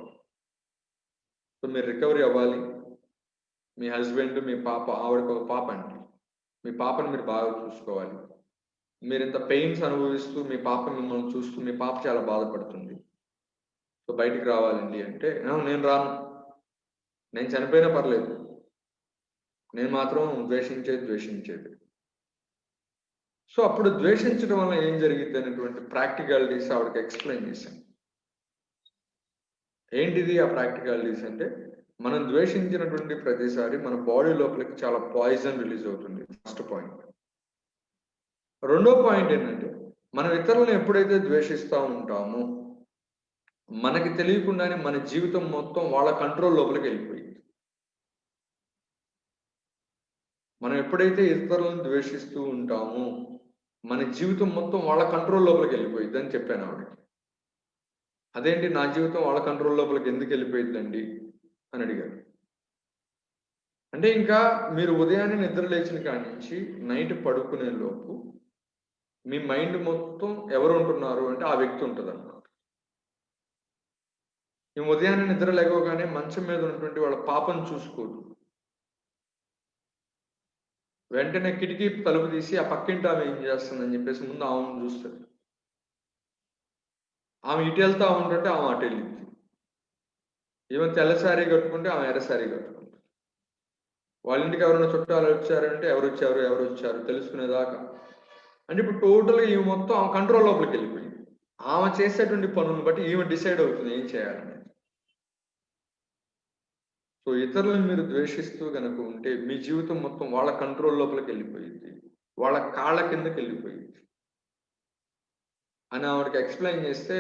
సో మీరు రికవరీ అవ్వాలి. మీ హస్బెండ్, మీ పాప, ఆవిడకి ఒక పాప అండి, మీ పాపని మీరు బాగా చూసుకోవాలి. మీరు ఇంత పెయిన్స్ అనుభవిస్తూ మీ పాప మిమ్మల్ని చూస్తూ మీ పాప చాలా బాధపడుతుంది. సో బయటికి రావాలండి అంటే, నేను రాను, నేను చనిపోయినా పర్లేదు, నేను మాత్రం ద్వేషించేది. సో అప్పుడు ద్వేషించడం వల్ల ఏం జరిగింది అనేటువంటి ప్రాక్టికాలిటీస్ ఆవిడకి ఎక్స్ప్లెయిన్ చేశాను. ఏంటిది ఆ ప్రాక్టికాలిటీస్ అంటే, మనం ద్వేషించినటువంటి ప్రతిసారి మన బాడీ లోపలికి చాలా పాయిజన్ రిలీజ్ అవుతుంది, ఫస్ట్ పాయింట్. రెండో పాయింట్ ఏంటంటే, మనం ఇతరులను ఎప్పుడైతే ద్వేషిస్తూ ఉంటామో మనకి తెలియకుండానే మన జీవితం మొత్తం వాళ్ళ కంట్రోల్ లోపలికి వెళ్ళిపోయింది. మనం ఎప్పుడైతే ఇతరులను ద్వేషిస్తూ ఉంటామో మన జీవితం మొత్తం వాళ్ళ కంట్రోల్ లోపలికి వెళ్ళిపోయింది అని చెప్పాను ఆవిడకి. అదేంటి నా జీవితం వాళ్ళ కంట్రోల్ లోపలికి ఎందుకు వెళ్ళిపోయిందండి అని అడిగారు. అంటే ఇంకా మీరు ఉదయాన్నే నిద్ర లేచిన కాడి నుంచి నైట్ పడుకునే లోపు మీ మైండ్ మొత్తం ఎవరు ఉంటున్నారు అంటే ఆ వ్యక్తి ఉంటుంది అన్నమాట. ఈ ఉదయాన్నే నిద్ర లేవగానే మంచం మీద ఉన్నటువంటి వాళ్ళ పాపను చూసుకోదు, వెంటనే కిటికీ తలుపు తీసి ఆ పక్కింటి ఆమె ఏం చేస్తుందని చెప్పేసి ముందు ఆమెను చూస్తుంది. ఆమె ఇటు వెళ్తా ఉంటుంటే ఆమె అటు వెళ్ళింది. ఈమె తెల్ల శారీ కట్టుకుంటే ఆమె ఎర్ర శారీ కట్టుకుంటుంది. వాళ్ళ ఇంటికి ఎవరైనా చుట్టాలు వచ్చారంటే ఎవరు వచ్చారు తెలుసుకునేదాకా. అంటే ఇప్పుడు టోటల్గా ఈమె మొత్తం ఆమె కంట్రోల్ లోపలికి వెళ్ళిపోయింది. ఆమె చేసేటువంటి పనులను బట్టి ఈమె డిసైడ్ అవుతుంది ఏం చేయాలని. సో ఇతరులను మీరు ద్వేషిస్తూ కనుక ఉంటే మీ జీవితం మొత్తం వాళ్ళ కంట్రోల్ లోపలికి వెళ్ళిపోయింది, వాళ్ళ కాళ్ళ కిందకి వెళ్ళిపోయింది అని ఆవిడకి ఎక్స్ప్లెయిన్ చేస్తే,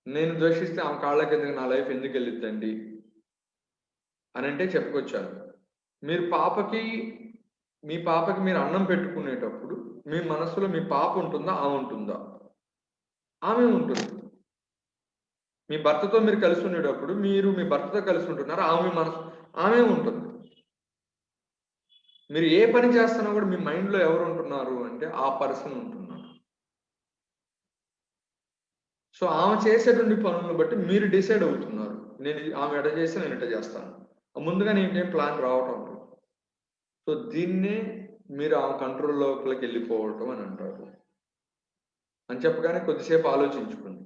నేను ద్వేషిస్తే ఆమె కాళ్ళ కిందకి నా లైఫ్ ఎందుకు వెళ్ళిద్దండి అని అంటే చెప్పుకొచ్చాను. మీ పాపకి మీరు అన్నం పెట్టుకునేటప్పుడు మీ మనసులో మీ పాప ఉంటుందా, ఆమె ఉంటుందా? ఆమె ఉంటుంది. మీ భర్తతో మీరు కలిసి ఉండేటప్పుడు మీరు మీ భర్తతో కలిసి ఉంటున్నారా, ఆమె ఉంటుంది. మీరు ఏ పని చేస్తున్నా కూడా మీ మైండ్లో ఎవరు ఉంటున్నారు అంటే ఆ పర్సన్ ఉంటున్నారు. సో ఆమె చేసేటువంటి పనులను బట్టి మీరు డిసైడ్ అవుతున్నారు, నేను ఆమె ఎట చేస్తే నేను ఇట చేస్తాను. ముందుగా నీకేం ప్లాన్ రావటం లేదు. సో దీన్నే మీరు ఆమె కంట్రోల్ లోపలికి వెళ్ళిపోవటం అని అంటారు. అని చెప్పగానే కొద్దిసేపు ఆలోచించుకుంది.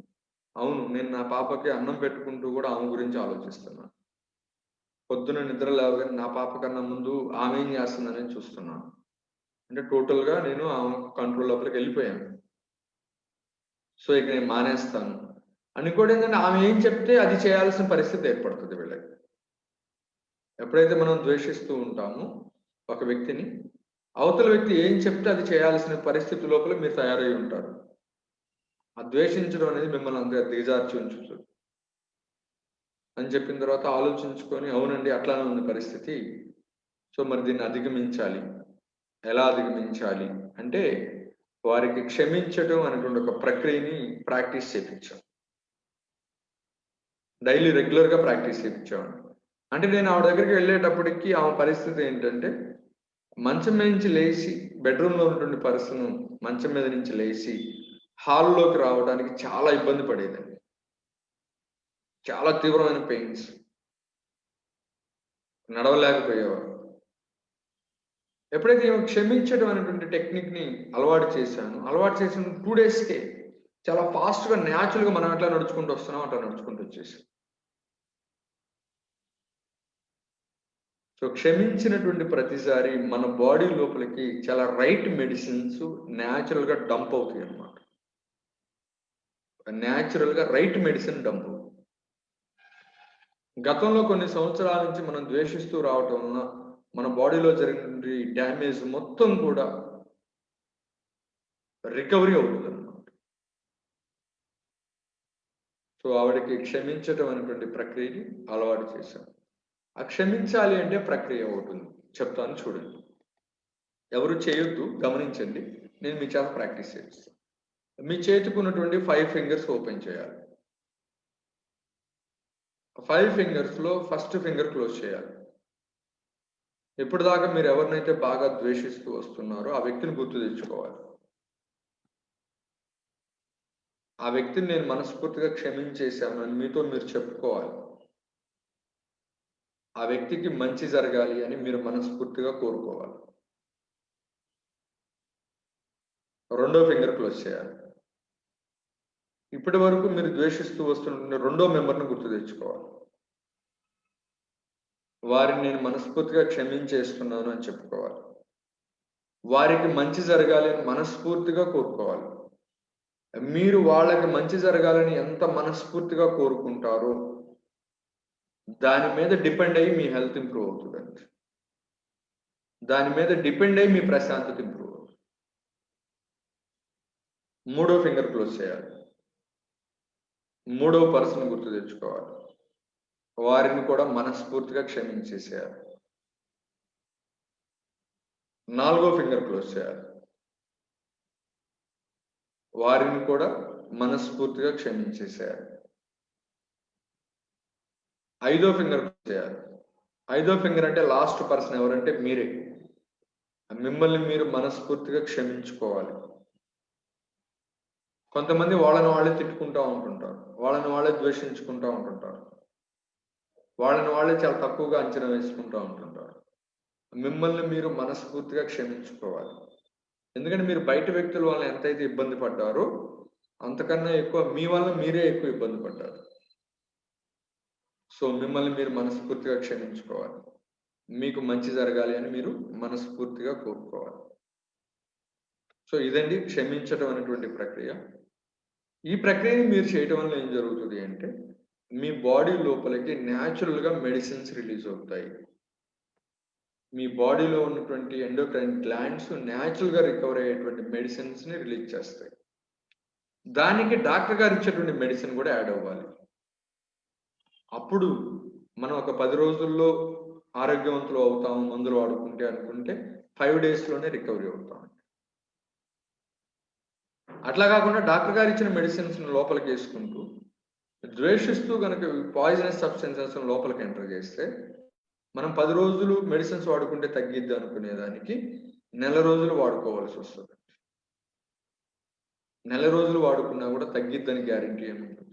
అవును, నేను నా పాపకి అన్నం పెట్టుకుంటూ కూడా ఆమె గురించి ఆలోచిస్తున్నాను. పొద్దున నిద్ర లేవగానే నా పాప కన్నా ముందు ఆమె ఏం చేస్తుందని చూస్తున్నాను. అంటే టోటల్గా నేను ఆమె కంట్రోల్ లోపలికి వెళ్ళిపోయాను. సో ఇక నేను మానేస్తాను అని కూడా ఏంటంటే ఆమె ఏం చెప్తే అది చేయాల్సిన పరిస్థితి ఏర్పడుతుంది వీళ్ళకి. ఎప్పుడైతే మనం ద్వేషిస్తూ ఉంటామో ఒక వ్యక్తిని, అవతల వ్యక్తి ఏం చెప్తే అది చేయాల్సిన పరిస్థితి లోపల మీరు తయారై ఉంటారు. ఆ ద్వేషించడం అనేది మిమ్మల్ని అంత దిగజార్చి ఉంచుతుంది అని చెప్పిన తర్వాత ఆలోచించుకొని, అవునండి అట్లానే ఉంది పరిస్థితి, సో మరి దీన్ని అధిగమించాలి. ఎలా అధిగమించాలి అంటే వారికి క్షమించడం అనేటువంటి ఒక ప్రక్రియని ప్రాక్టీస్ చేయించాం. డైలీ రెగ్యులర్గా ప్రాక్టీస్ చేయించాను. అంటే నేను ఆవిడ దగ్గరికి వెళ్ళేటప్పటికి ఆమె పరిస్థితి ఏంటంటే, మంచం మీద నుంచి లేచి, బెడ్రూమ్లో ఉన్నటువంటి పర్సన్ మంచం మీద నుంచి లేచి హాల్లోకి రావడానికి చాలా ఇబ్బంది పడేదండి. చాలా తీవ్రమైన పెయిన్స్, నడవలేకపోయేవారు. ఎప్పుడైతే ఈమె క్షమించడం అనేటువంటి టెక్నిక్ని అలవాటు చేసిన 2 డేస్కే చాలా ఫాస్ట్గా న్యాచురల్గా మనం ఎట్లా నడుచుకుంటూ వస్తున్నాం అట్లా నడుచుకుంటూ వచ్చేసి. సో క్షమించినటువంటి ప్రతిసారి మన బాడీ లోపలికి చాలా రైట్ మెడిసిన్స్ న్యాచురల్గా డంప్ అవుతాయి అన్నమాట. న్యాచురల్గా రైట్ మెడిసిన్ డంప్. గతంలో కొన్ని సంవత్సరాల నుంచి మనం ద్వేషిస్తూ రావటం వలన మన బాడీలో జరిగిన డ్యామేజ్ మొత్తం కూడా రికవరీ అవుతుంది అన్నమాట. సో ఆవిడకి క్షమించటం అనేటువంటి ప్రక్రియని అలవాటు చేశాం. ఆ క్షమించాలి అంటే ప్రక్రియ అవుతుంది, చెప్తాను చూడండి. ఎవరు చేయొద్దు, గమనించండి, నేను మీ చేత ప్రాక్టీస్ చేస్తాను. మీ చేతికి ఉన్నటువంటి 5 ఫింగర్స్ ఓపెన్ చేయాలి. 5 ఫింగర్స్లో ఫస్ట్ ఫింగర్ క్లోజ్ చేయాలి. ఇప్పటిదాకా మీరు ఎవరినైతే బాగా ద్వేషిస్తూ వస్తున్నారో ఆ వ్యక్తిని గుర్తు తెచ్చుకోవాలి. ఆ వ్యక్తిని నేను మనస్ఫూర్తిగా క్షమించేశాను అని మీతో మీరు చెప్పుకోవాలి. ఆ వ్యక్తికి మంచి జరగాలి అని మీరు మనస్ఫూర్తిగా కోరుకోవాలి. రెండో ఫింగర్ క్లోజ్ చేయాలి. ఇప్పటి వరకు మీరు ద్వేషిస్తూ వస్తున్న రెండో మెంబర్ని గుర్తు తెచ్చుకోవాలి. వారిని నేను మనస్ఫూర్తిగా క్షమించేస్తున్నాను అని చెప్పుకోవాలి. వారికి మంచి జరగాలి అని మనస్ఫూర్తిగా కోరుకోవాలి. మీరు వాళ్ళకి మంచి జరగాలని ఎంత మనస్ఫూర్తిగా కోరుకుంటారో దాని మీద డిపెండ్ అయ్యి మీ హెల్త్ ఇంప్రూవ్ అవుతుందండి. దాని మీద డిపెండ్ అయ్యి మీ ప్రశాంతత ఇంప్రూవ్ అవుతుంది. మూడో ఫింగర్ క్లోజ్ చేయాలి. మూడో పర్సన్ గుర్తు తెచ్చుకోవాలి. వారిని కూడా మనస్ఫూర్తిగా క్షమించేసేయాలి. నాలుగో ఫింగర్ క్లోజ్ చేయాలి. వారిని కూడా మనస్ఫూర్తిగా క్షమించేసేయాలి. ఐదో ఫింగర్ క్లోజ్ చేయాలి. ఐదో ఫింగర్ అంటే లాస్ట్ పర్సన్ ఎవరంటే మీరే. మిమ్మల్ని మీరు మనస్ఫూర్తిగా క్షమించుకోవాలి. కొంతమంది వాళ్ళని వాళ్ళే తిట్టుకుంటూ ఉంటుంటారు, వాళ్ళని వాళ్ళే ద్వేషించుకుంటూ ఉంటుంటారు, వాళ్ళని వాళ్ళే చాలా తక్కువగా అంచనా వేసుకుంటూ ఉంటుంటారు. మిమ్మల్ని మీరు మనస్ఫూర్తిగా క్షమించుకోవాలి. ఎందుకంటే మీరు బయట వ్యక్తుల వల్ల ఎంతైతే ఇబ్బంది పడ్డారో అంతకన్నా ఎక్కువ మీ వల్ల మీరే ఎక్కువ ఇబ్బంది పడ్డారు. సో మిమ్మల్ని మీరు మనస్ఫూర్తిగా క్షమించుకోవాలి. మీకు మంచి జరగాలి అని మీరు మనస్ఫూర్తిగా కోరుకోవాలి. సో ఇదండి క్షమించటం అనేటువంటి ప్రక్రియ. ఈ ప్రక్రియని మీరు చేయటం వల్ల ఏం జరుగుతుంది అంటే మీ బాడీ లోపలికి న్యాచురల్గా మెడిసిన్స్ రిలీజ్ అవుతాయి. మీ బాడీలో ఉన్నటువంటి ఎండోక్రైన్ గ్లాండ్స్ న్యాచురల్గా రికవర్ అయ్యేటువంటి మెడిసిన్స్ని రిలీజ్ చేస్తాయి. దానికి డాక్టర్ గారు ఇచ్చేటువంటి మెడిసిన్ కూడా యాడ్ అవ్వాలి. అప్పుడు మనం ఒక 10 రోజుల్లో ఆరోగ్యవంతులు అవుతాము మందులు వాడుకుంటే అనుకుంటే 5 డేస్లోనే రికవరీ అవుతాం. అట్లా కాకుండా డాక్టర్ గారు ఇచ్చిన మెడిసిన్స్ లోపలికి వేసుకుంటూ ద్వేషిస్తూ కనుక పాయిజనస్ సబ్స్టెన్సెస్ లోపలికి ఎంటర్ చేస్తే మనం 10 రోజులు మెడిసిన్స్ వాడుకుంటే తగ్గిద్ది అనుకునేదానికి నెల రోజులు వాడుకోవాల్సి వస్తుంది. నెల రోజులు వాడుకున్నా కూడా తగ్గిద్దని గ్యారెంటీ ఏమి ఉంటుంది.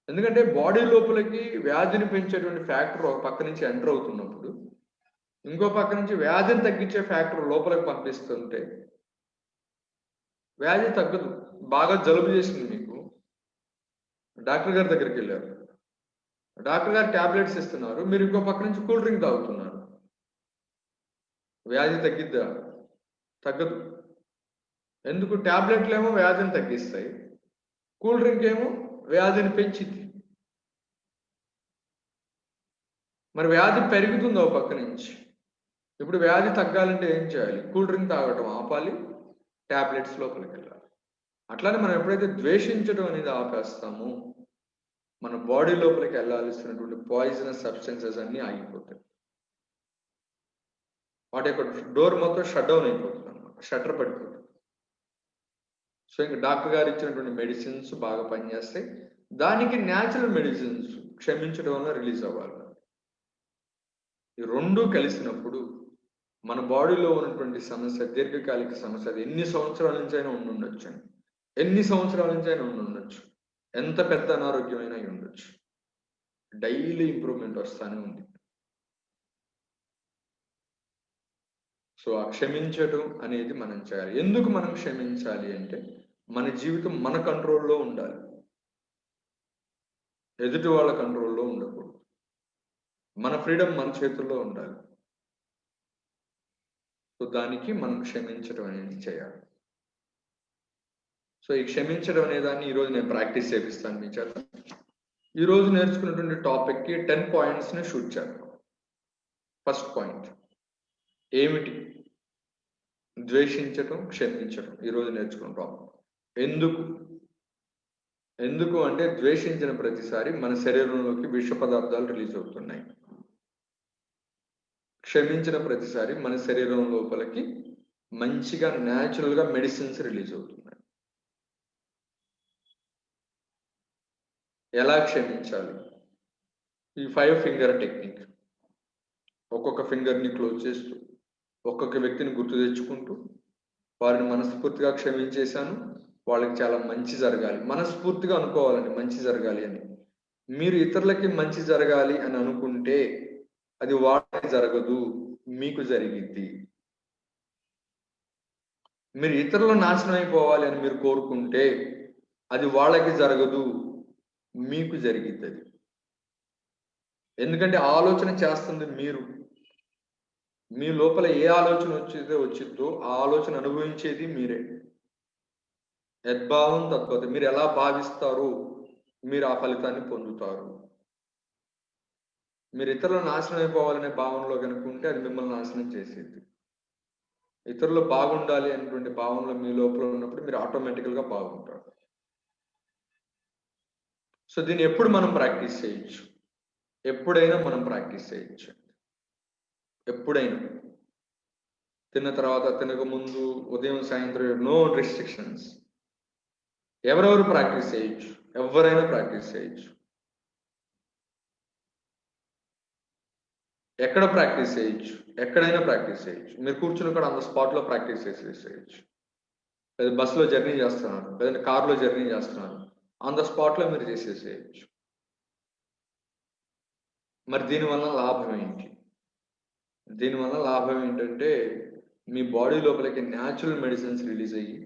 ఎందుకంటే బాడీ లోపలికి వ్యాధిని పెంచేటువంటి ఫ్యాక్టర్ ఒక పక్క నుంచి ఎంటర్ అవుతున్నప్పుడు ఇంకో పక్క నుంచి వ్యాధిని తగ్గించే ఫ్యాక్టర్ లోపలికి పంపిస్తుంటే వ్యాధి తగ్గదు. బాగా జలుబు చేసింది మీకు, డాక్టర్ గారి దగ్గరికి వెళ్ళారు, డాక్టర్ గారు ట్యాబ్లెట్స్ ఇస్తున్నారు, మీరు ఇంకో పక్క నుంచి కూల్ డ్రింక్ తాగుతున్నారు. వ్యాధి తగ్గిద్దా? తగ్గదు. ఎందుకు? ట్యాబ్లెట్లు ఏమో వ్యాధిని తగ్గిస్తాయి, కూల్ డ్రింక్ ఏమో వ్యాధిని పెంచిద్ది. మరి వ్యాధి పెరుగుతుంది ఒక పక్క నుంచి. ఇప్పుడు వ్యాధి తగ్గాలంటే ఏం చేయాలి? కూల్ డ్రింక్ తాగటం ఆపాలి, ట్యాబ్లెట్స్ లోపలికి వెళ్ళాలి. అట్లానే మనం ఎప్పుడైతే ద్వేషించడం అనేది ఆపేస్తామో మన బాడీ లోపలికి వెళ్ళాల్సినటువంటి పాయిజనస్ సబ్స్టెన్సెస్ అన్నీ ఆగిపోతాయి. వాటి యొక్క డోర్ మొత్తం షట్ డౌన్ అయిపోతుంది అనమాట, షట్టర్ పడిపోతుంది. సో ఇంకా డాక్టర్ గారు ఇచ్చినటువంటి మెడిసిన్స్ బాగా పనిచేస్తాయి. దానికి న్యాచురల్ మెడిసిన్స్ క్షమించడం వల్ల రిలీజ్ అవ్వాలి. ఈ రెండు కలిసినప్పుడు మన బాడీలో ఉన్నటువంటి సమస్య, దీర్ఘకాలిక సమస్య, అది ఎన్ని సంవత్సరాల నుంచి అయినా ఉండొచ్చు, ఎన్ని సంవత్సరాల నుంచి అయినా ఉండొచ్చు, ఎంత పెద్ద అనారోగ్యమైనా అయి ఉండొచ్చు, డైలీ ఇంప్రూవ్మెంట్ వస్తానే ఉంది. సో ఆ క్షమించడం అనేది మనం చేయాలి. ఎందుకు మనం క్షమించాలి అంటే మన జీవితం మన కంట్రోల్లో ఉండాలి, ఎదుటి వాళ్ళ కంట్రోల్లో ఉండకూడదు. మన ఫ్రీడమ్ మన చేతుల్లో ఉండాలి. సో దానికి మనం క్షమించడం అనేది చేయాలి. సో ఈ క్షమించడం అనే దాన్ని ఈరోజు నేను ప్రాక్టీస్ చేపిస్తాను మీ చేత. ఈరోజు నేర్చుకున్నటువంటి టాపిక్కి 10 పాయింట్స్ని షూట్ చేద్దాం. ఫస్ట్ పాయింట్ ఏమిటి? ద్వేషించటం, క్షమించటం. ఈరోజు నేర్చుకున్న టాపిక్. ఎందుకు అంటే ద్వేషించిన ప్రతిసారి మన శరీరంలోకి విష పదార్థాలు రిలీజ్ అవుతున్నాయి. క్షమించిన ప్రతిసారి మన శరీరం లోపలికి మంచిగా న్యాచురల్గా మెడిసిన్స్ రిలీజ్ అవుతున్నాయి. ఎలా క్షమించాలి? ఈ 5 ఫింగర్ టెక్నిక్. ఒక్కొక్క ఫింగర్ని క్లోజ్ చేస్తూ ఒక్కొక్క వ్యక్తిని గుర్తు తెచ్చుకుంటూ వారిని మనస్ఫూర్తిగా క్షమించేశాను, వాళ్ళకి చాలా మంచి జరగాలి, మనస్ఫూర్తిగా అనుకోవాలండి మంచి జరగాలి అని. మీరు ఇతరులకి మంచి జరగాలి అని అనుకుంటే అది వాళ్ళకి జరగదు, మీకు జరిగిద్ది. మీరు ఇతరులు నాశనం అయిపోవాలి అని మీరు కోరుకుంటే అది వాళ్ళకి జరగదు, మీకు జరిగిద్ది. అది ఎందుకంటే ఆలోచన చేస్తుంది మీరు. మీ లోపల ఏ ఆలోచన వచ్చిద్దో ఆ ఆలోచన అనుభవించేది మీరే. యద్భావం తద్భవతి. మీరు ఎలా భావిస్తారో మీరు ఆ ఫలితాన్ని పొందుతారు. మీరు ఇతరులు నాశనం అయిపోవాలనే భావనలో కనుకుంటే అది మిమ్మల్ని నాశనం చేసేది. ఇతరులు బాగుండాలి అనేటువంటి భావనలో మీ లోపల ఉన్నప్పుడు మీరు ఆటోమేటికల్గా బాగుంటారు. సో దీన్ని ఎప్పుడు మనం ప్రాక్టీస్ చేయొచ్చు? ఎప్పుడైనా మనం ప్రాక్టీస్ చేయొచ్చు. ఎప్పుడైనా. తిన్న తర్వాత, తినక ముందు, ఉదయం సాయంత్రం, నో రెస్ట్రిక్షన్స్. ఎవరెవరు ప్రాక్టీస్ చేయొచ్చు? ఎవరైనా ప్రాక్టీస్ చేయొచ్చు. ఎక్కడ ప్రాక్టీస్ చేయొచ్చు? ఎక్కడైనా ప్రాక్టీస్ చేయొచ్చు. మీరు కూర్చుని కూడా అంత స్పాట్లో ప్రాక్టీస్ చేసేయచ్చు. లేదా బస్సులో జర్నీ చేస్తున్నారు, లేదంటే కార్లో జర్నీ చేస్తున్నారు, ఆన్ ద స్పాట్లో మీరు చేసేసేయచ్చు. మరి దీనివల్ల లాభం ఏంటి? దీనివల్ల లాభం ఏంటంటే మీ బాడీ లోపలికి న్యాచురల్ మెడిసిన్స్ రిలీజ్ అయ్యి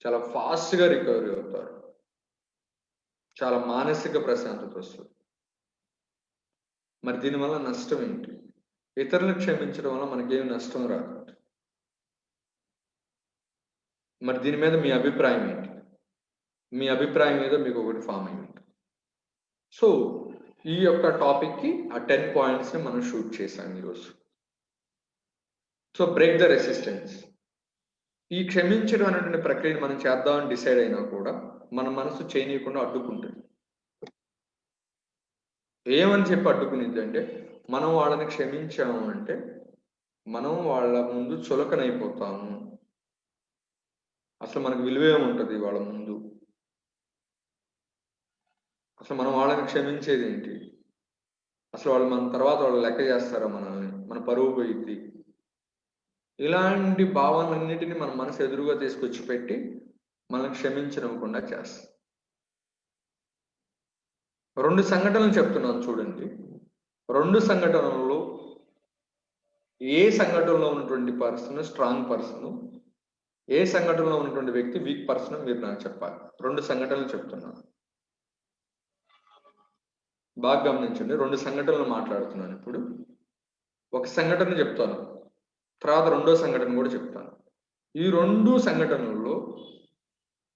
చాలా ఫాస్ట్గా రికవరీ అవుతారు. చాలా మానసిక ప్రశాంతత వస్తుంది. మరి దీనివల్ల నష్టం ఏంటి? ఇతరులను క్షమించడం వల్ల మనకేం నష్టం రాదు. మరి దీని మీద మీ అభిప్రాయం ఏంటి? మీ అభిప్రాయం మీద మీకు ఒకటి ఫామ్ అయ్యి ఉంటుంది. సో ఈ యొక్క టాపిక్కి ఆ 10 పాయింట్స్ని మనం షూట్ చేశాం ఈరోజు. So break the resistance. ఈ క్షమించడం అనేటువంటి ప్రక్రియను మనం చేద్దామని డిసైడ్ అయినా కూడా మన మనసు చేయనీయకుండా అడ్డుకుంటుంది. ఏమని చెప్పి అడ్డుకునిద్ది అంటే, మనం వాళ్ళని క్షమించాము అంటే మనం వాళ్ళ ముందు చులకనైపోతాము, అసలు మనకు విలువే ఉంటుంది వాళ్ళ ముందు, అసలు మనం వాళ్ళని క్షమించేది ఏంటి, అసలు వాళ్ళు మన తర్వాత వాళ్ళు లెక్క చేస్తారా మనల్ని, మన పరువు పోయిద్ది. ఇలాంటి భావనలన్నిటిని మన మనసు ఎదురుగా తీసుకొచ్చి పెట్టి మనల్ని క్షమించనివ్వకుండా చేస్తాం. 2 సంఘటనలు చెప్తున్నాను చూడండి. 2 సంఘటనలలో ఏ సంఘటనలో ఉన్నటువంటి పర్సన్ స్ట్రాంగ్ పర్సన్, ఏ సంఘటనలో ఉన్నటువంటి వ్యక్తి వీక్ పర్సన్ మీరు నాకు చెప్పాలి. 2 సంఘటనలు చెప్తున్నాను, బాగా గమనించండి. 2 సంఘటనలు మాట్లాడుతున్నాను. ఇప్పుడు ఒక సంఘటన చెప్తాను, తర్వాత 2వ సంఘటన కూడా చెప్తాను. ఈ 2 సంఘటనల్లో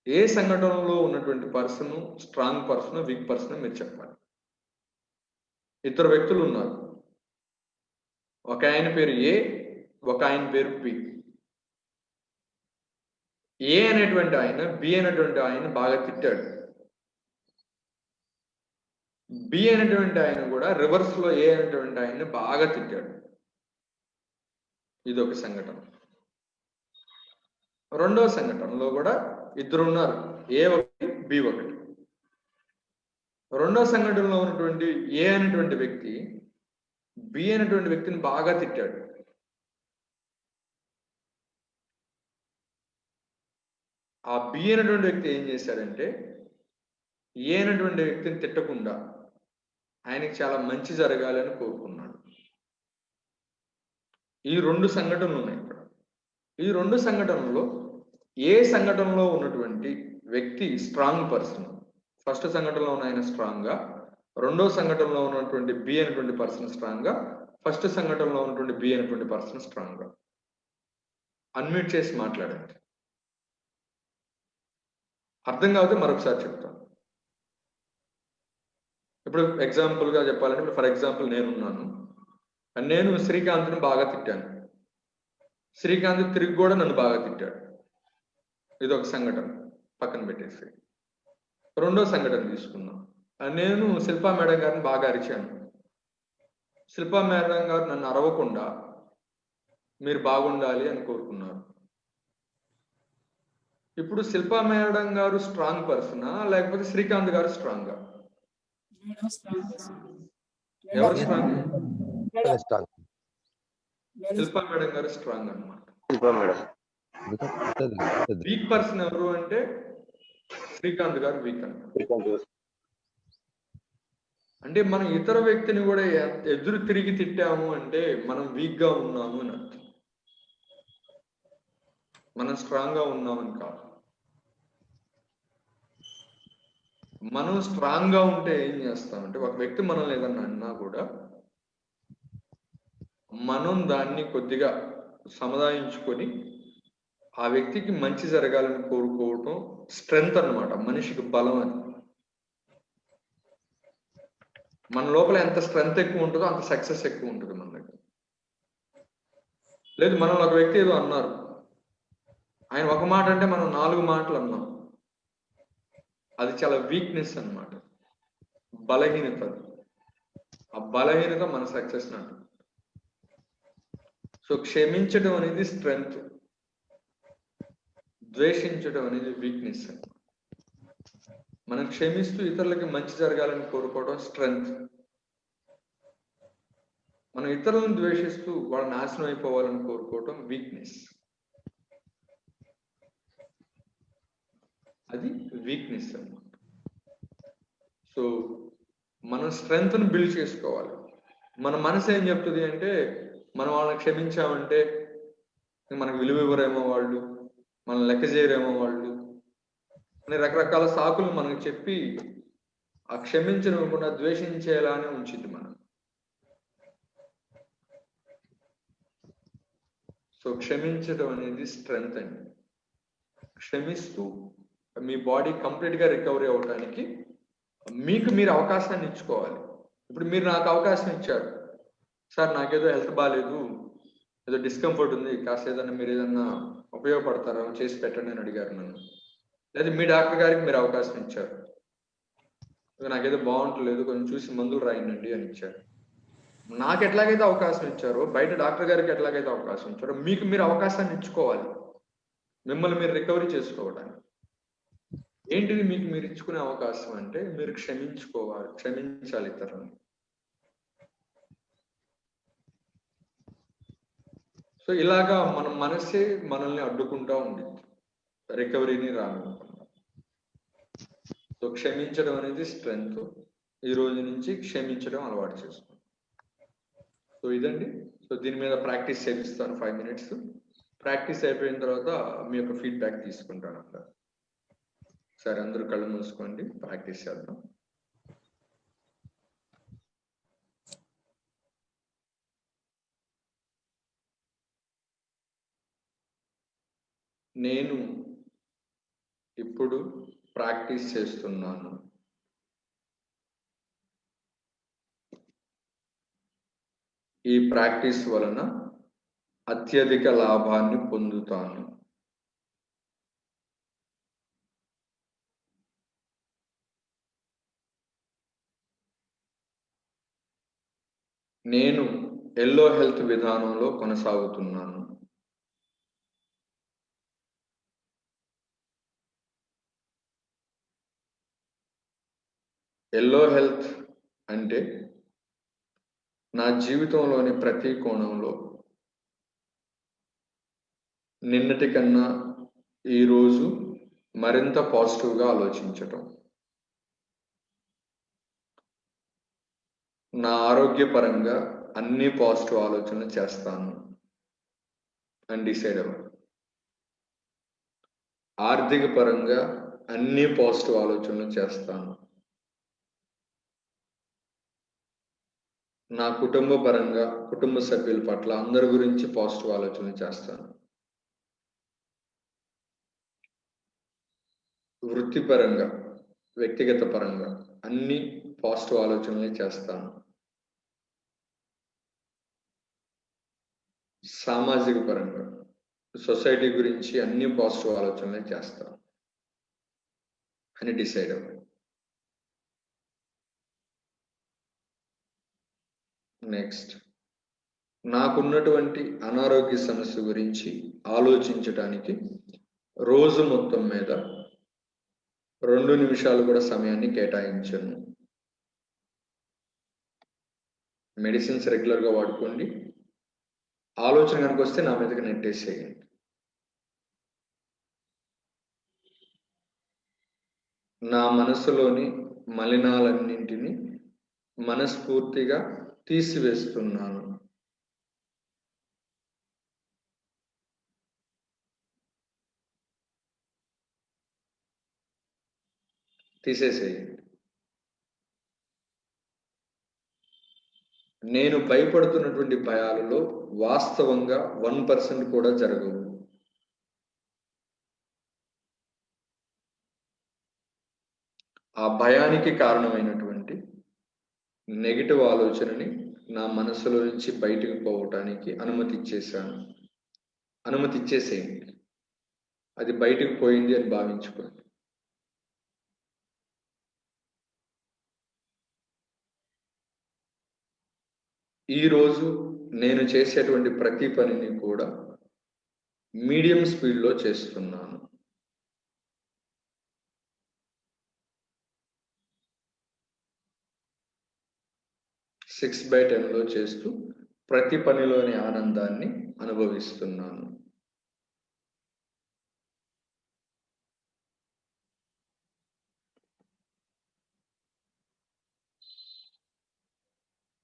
ఏ సంఘటనలో ఉన్నటువంటి person strong person week person మీరు చెప్పాలి. 2 వ్యక్తులు ఉన్నారు. ఒక ఆయన పేరు ఏ, ఒక ఆయన పేరు బి. ఏ అనేటువంటి ఆయన బి అనేటువంటి ఆయన బాగా తిట్టాడు. బి అనేటువంటి ఆయన కూడా రివర్స్ లో ఏ అనేటువంటి ఆయన్ని బాగా తిట్టాడు. ఇది ఒక సంఘటన. 2వ సంఘటనలో కూడా 2 ఉన్నారు, ఏ ఒకటి బి ఒకటి. 2వ సంఘటనలో ఉన్నటువంటి ఏ అనేటువంటి వ్యక్తి బి అనేటువంటి వ్యక్తిని బాగా తిట్టాడు. ఆ బి అనేటువంటి వ్యక్తి ఏం చేశాడంటే ఏ అనేటువంటి వ్యక్తిని తిట్టకుండా ఆయనకి చాలా మంచి జరగాలని కోరుకున్నాడు. ఈ 2 సంఘటనలు ఉన్నాయి ఇక్కడ. ఈ 2 సంఘటనల్లో ఏ సంఘటనలో ఉన్నటువంటి వ్యక్తి స్ట్రాంగ్ పర్సన్, ఫస్ట్ సంఘటనలో ఉన్న ఆయన స్ట్రాంగ్గా, 2వ సంఘటనలో ఉన్నటువంటి బి అనేటువంటి పర్సన్ స్ట్రాంగ్గా, ఫస్ట్ సంఘటనలో ఉన్నటువంటి బి అనేటువంటి పర్సన్ స్ట్రాంగ్గా. అన్మ్యూట్ చేసి మాట్లాడండి. అర్థం కాకపోతే మరొకసారి చెప్తాను. ఇప్పుడు ఎగ్జాంపుల్గా చెప్పాలంటే, ఇప్పుడు ఫర్ ఎగ్జాంపుల్ నేనున్నాను, నేను శ్రీకాంత్ని బాగా తిట్టాను. శ్రీకాంత్ తిరిగి కూడా నన్ను బాగా తిట్టాడు. ఇది ఒక సంఘటన, పక్కన పెట్టేసి 2వ సంఘటన తీసుకుందాం. నేను శిల్పా మేడం గారిని బాగా అరిచాను. శిల్పా మేడం గారు నన్ను అరవకుండా మీరు బాగుండాలి అని కోరుకున్నారు. ఇప్పుడు శిల్పా మేడం గారు స్ట్రాంగ్ పర్సనా లేకపోతే శ్రీకాంత్ గారు స్ట్రాంగా? ఎవరు స్ట్రాంగ్? శిల్పా మేడం గారు స్ట్రాంగ్ అన్నమాట. వీక్ పర్సన్ ఎవరు అంటే శ్రీకాంత్ గారు వీక్ అన్నమాట. అంటే మనం ఇతర వ్యక్తిని కూడా ఎదురు తిరిగి తిట్టాము అంటే మనం వీక్ గా ఉన్నాము అని అర్థం, మనం స్ట్రాంగ్ గా ఉన్నామని కాదు. మనం స్ట్రాంగ్ గా ఉంటే ఏం చేస్తామంటే, ఒక వ్యక్తి మనల్ని ఏదన్నా అన్నా కూడా మనం దాన్ని కొద్దిగా సముదాయించుకొని ఆ వ్యక్తికి మంచి జరగాలని కోరుకోవటం స్ట్రెంగ్త్ అన్నమాట, మనిషికి బలం. అది మన లోపల ఎంత స్ట్రెంగ్త్ ఎక్కువ ఉంటుందో అంత సక్సెస్ ఎక్కువ ఉంటుంది మన దగ్గర. లేదు, మనం ఒక వ్యక్తి ఏదో అన్నారు, ఆయన ఒక మాట అంటే మనం 4 మాటలు అన్నాం, అది చాలా వీక్నెస్ అన్నమాట, బలహీనత. ఆ బలహీనత మన సక్సెస్ నాటు. సో క్షమించడం అనేది స్ట్రెంగ్త్, ద్వేషించడం అనేది వీక్నెస్. మనం క్షమిస్తూ ఇతరులకి మంచి జరగాలని కోరుకోవడం స్ట్రెంగ్త్. మనం ఇతరులను ద్వేషిస్తూ వాళ్ళ నాశనం అయిపోవాలని కోరుకోవడం వీక్నెస్. అది వీక్నెస్ అన్నమాట. సో మనం స్ట్రెంగ్త్ని బిల్డ్ చేసుకోవాలి. మన మనసు ఏం చెప్తుంది అంటే, మనం వాళ్ళని క్షమించామంటే మనకు విలువ ఇవ్వరేమో వాళ్ళు, మనం లెక్క చేయరేమో వాళ్ళు అని రకరకాల సాకులు మనకు చెప్పి ఆ క్షమించనివ్వకుండా ద్వేషించేలానే ఉంచింది మనం. సో క్షమించడం అనేది స్ట్రెంగ్త్ అండి. క్షమిస్తూ మీ బాడీ కంప్లీట్గా రికవరీ అవడానికి మీకు మీరు అవకాశాన్ని ఇచ్చుకోవాలి. ఇప్పుడు మీరు నాకు అవకాశం ఇచ్చారు, సార్ నాకేదో హెల్త్ బాగాలేదు, ఏదో డిస్కంఫర్ట్ ఉంది, కాస్త ఏదన్నా మీరు ఏదన్నా ఉపయోగపడతారా చేసి పెట్టండి అని అడిగారు నన్ను. లేదా మీ డాక్టర్ గారికి మీరు అవకాశం ఇచ్చారు, నాకేదో బాగుంటలేదు కొంచెం చూసి మందులు రాయండి అని ఇచ్చారు. నాకు ఎట్లాగైతే అవకాశం ఇచ్చారో బయట డాక్టర్ గారికి ఎట్లాగైతే అవకాశం ఇచ్చారో మీకు మీరు అవకాశాన్ని ఇచ్చుకోవాలి మిమ్మల్ని మీరు రికవరీ చేసుకోవడానికి. ఏంటిది మీకు మీరు ఇచ్చుకునే అవకాశం అంటే మీరు క్షమించుకోవాలి, క్షమించాలి ఇతరులని. సో ఇలాగా మన మనసే మనల్ని అడ్డుకుంటా ఉండింది రికవరీని రానుకుంటున్నాం. సో క్షమించడం అనేది స్ట్రెంగ్త్. ఈ రోజు నుంచి క్షమించడం అలవాటు చేసుకోండి. సో ఇదండి. సో దీని మీద ప్రాక్టీస్ చేపిస్తాను 5 minutes. ప్రాక్టీస్ అయిపోయిన తర్వాత మీ యొక్క ఫీడ్బ్యాక్ తీసుకుంటాను అక్కడ. సరే అందరూ కళ్ళు మూసుకోండి, ప్రాక్టీస్ చేద్దాం. నేను ఇప్పుడు ప్రాక్టీస్ చేస్తున్నాను. ఈ ప్రాక్టీస్ వలన అత్యధిక లాభాన్ని పొందుతాను. నేను ఎల్లో హెల్త్ విధానంలో కొనసాగుతున్నాను. ఎల్లో హెల్త్ అంటే నా జీవితంలోని ప్రతి కోణంలో నిన్నటి కన్నా ఈరోజు మరింత పాజిటివ్గా ఆలోచించటం. నా ఆరోగ్యపరంగా అన్ని పాజిటివ్ ఆలోచనలు చేస్తాను అని డిసైడ్ అవ్వాలి. ఆర్థిక పరంగా అన్ని పాజిటివ్ ఆలోచనలు చేస్తాను. నా కుటుంబ పరంగా కుటుంబ సభ్యుల పట్ల అందరి గురించి పాజిటివ్ ఆలోచనలు చేస్తాను. వృత్తిపరంగా వ్యక్తిగత పరంగా అన్ని పాజిటివ్ ఆలోచనలే చేస్తాను. సామాజిక పరంగా సొసైటీ గురించి అన్ని పాజిటివ్ ఆలోచనలే చేస్తాను అని డిసైడ్ అవ్వాలి. నెక్స్ట్, నాకున్నటువంటి అనారోగ్య సమస్య గురించి ఆలోచించడానికి రోజు మొత్తం మీద 2 నిమిషాలు కూడా సమయాన్ని కేటాయించను. మెడిసిన్స్ రెగ్యులర్గా వాడుకోండి. ఆలోచన కనుక వస్తే నా మీదకి నెట్టేసేయండి. నా మనసులోని మలినాలన్నింటినీ మనస్ఫూర్తిగా తీసివేస్తున్నాను. తీసేసేయండి. నేను భయపడుతున్నటువంటి భయాలలో వాస్తవంగా 1% కూడా జరగవు. ఆ భయానికి కారణమైనటువంటి నెగిటివ్ ఆలోచనని నా మనసులో నుంచి బయటకు పోవటానికి అనుమతి ఇచ్చేసేయండి. అది బయటకు పోయింది అని భావించుకోండి. ఈరోజు నేను చేసేటువంటి ప్రతి పనిని కూడా మీడియం స్పీడ్లో చేస్తున్నాను. సిక్స్ బై 10లో చేస్తూ ప్రతి పనిలోని ఆనందాన్ని అనుభవిస్తున్నాను.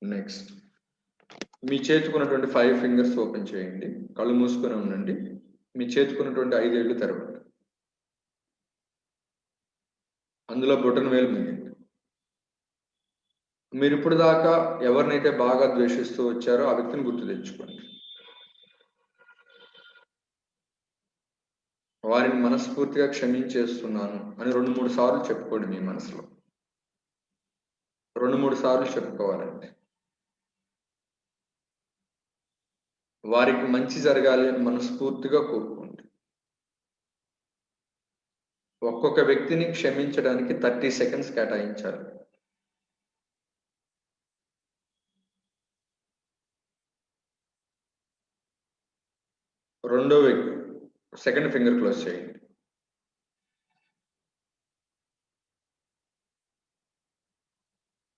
నెక్స్ట్, మీ చేతుకున్నటువంటి 5 ఫింగర్స్ ఓపెన్ చేయండి. కళ్ళు మూసుకొని ఉండండి. మీ చేతుకున్నటువంటి 5 ఏళ్ళు తెరవండి. అందులో బొటన వేలు మిగండి. మీరు ఇప్పుడు దాకా ఎవరినైతే బాగా ద్వేషిస్తూ వచ్చారో ఆ వ్యక్తిని గుర్తు తెచ్చుకోండి. వారిని మనస్ఫూర్తిగా క్షమించేస్తున్నాను అని 2-3 సార్లు చెప్పుకోండి మీ మనసులో. 2-3 సార్లు చెప్పుకోవాలండి. వారికి మంచి జరగాలి అని మనస్ఫూర్తిగా కోరుకోండి. ఒక్కొక్క వ్యక్తిని క్షమించడానికి 30 సెకండ్స్ కేటాయించాలి. రెండో వ్యక్తి సెకండ్ ఫింగర్ క్లోజ్ చేయండి.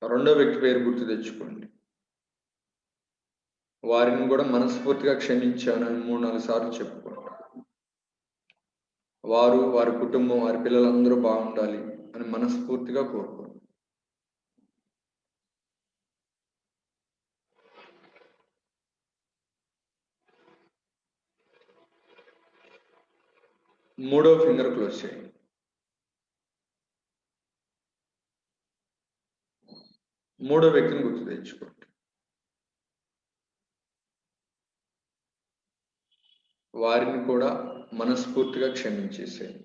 రెండో వ్యక్తి పేరు గుర్తు తెచ్చుకోండి. వారిని కూడా మనస్ఫూర్తిగా క్షమించాను అని 3-4 సార్లు చెప్పుకోండి. వారు, వారి కుటుంబం, వారి పిల్లలందరూ బాగుండాలి అని మనస్ఫూర్తిగా కోరుకోండి. మూడో ఫింగర్ క్లోజ్ చేయండి. మూడో వ్యక్తిని గుర్తు తెచ్చుకోండి. వారిని కూడా మనస్ఫూర్తిగా క్షమించేసేయండి.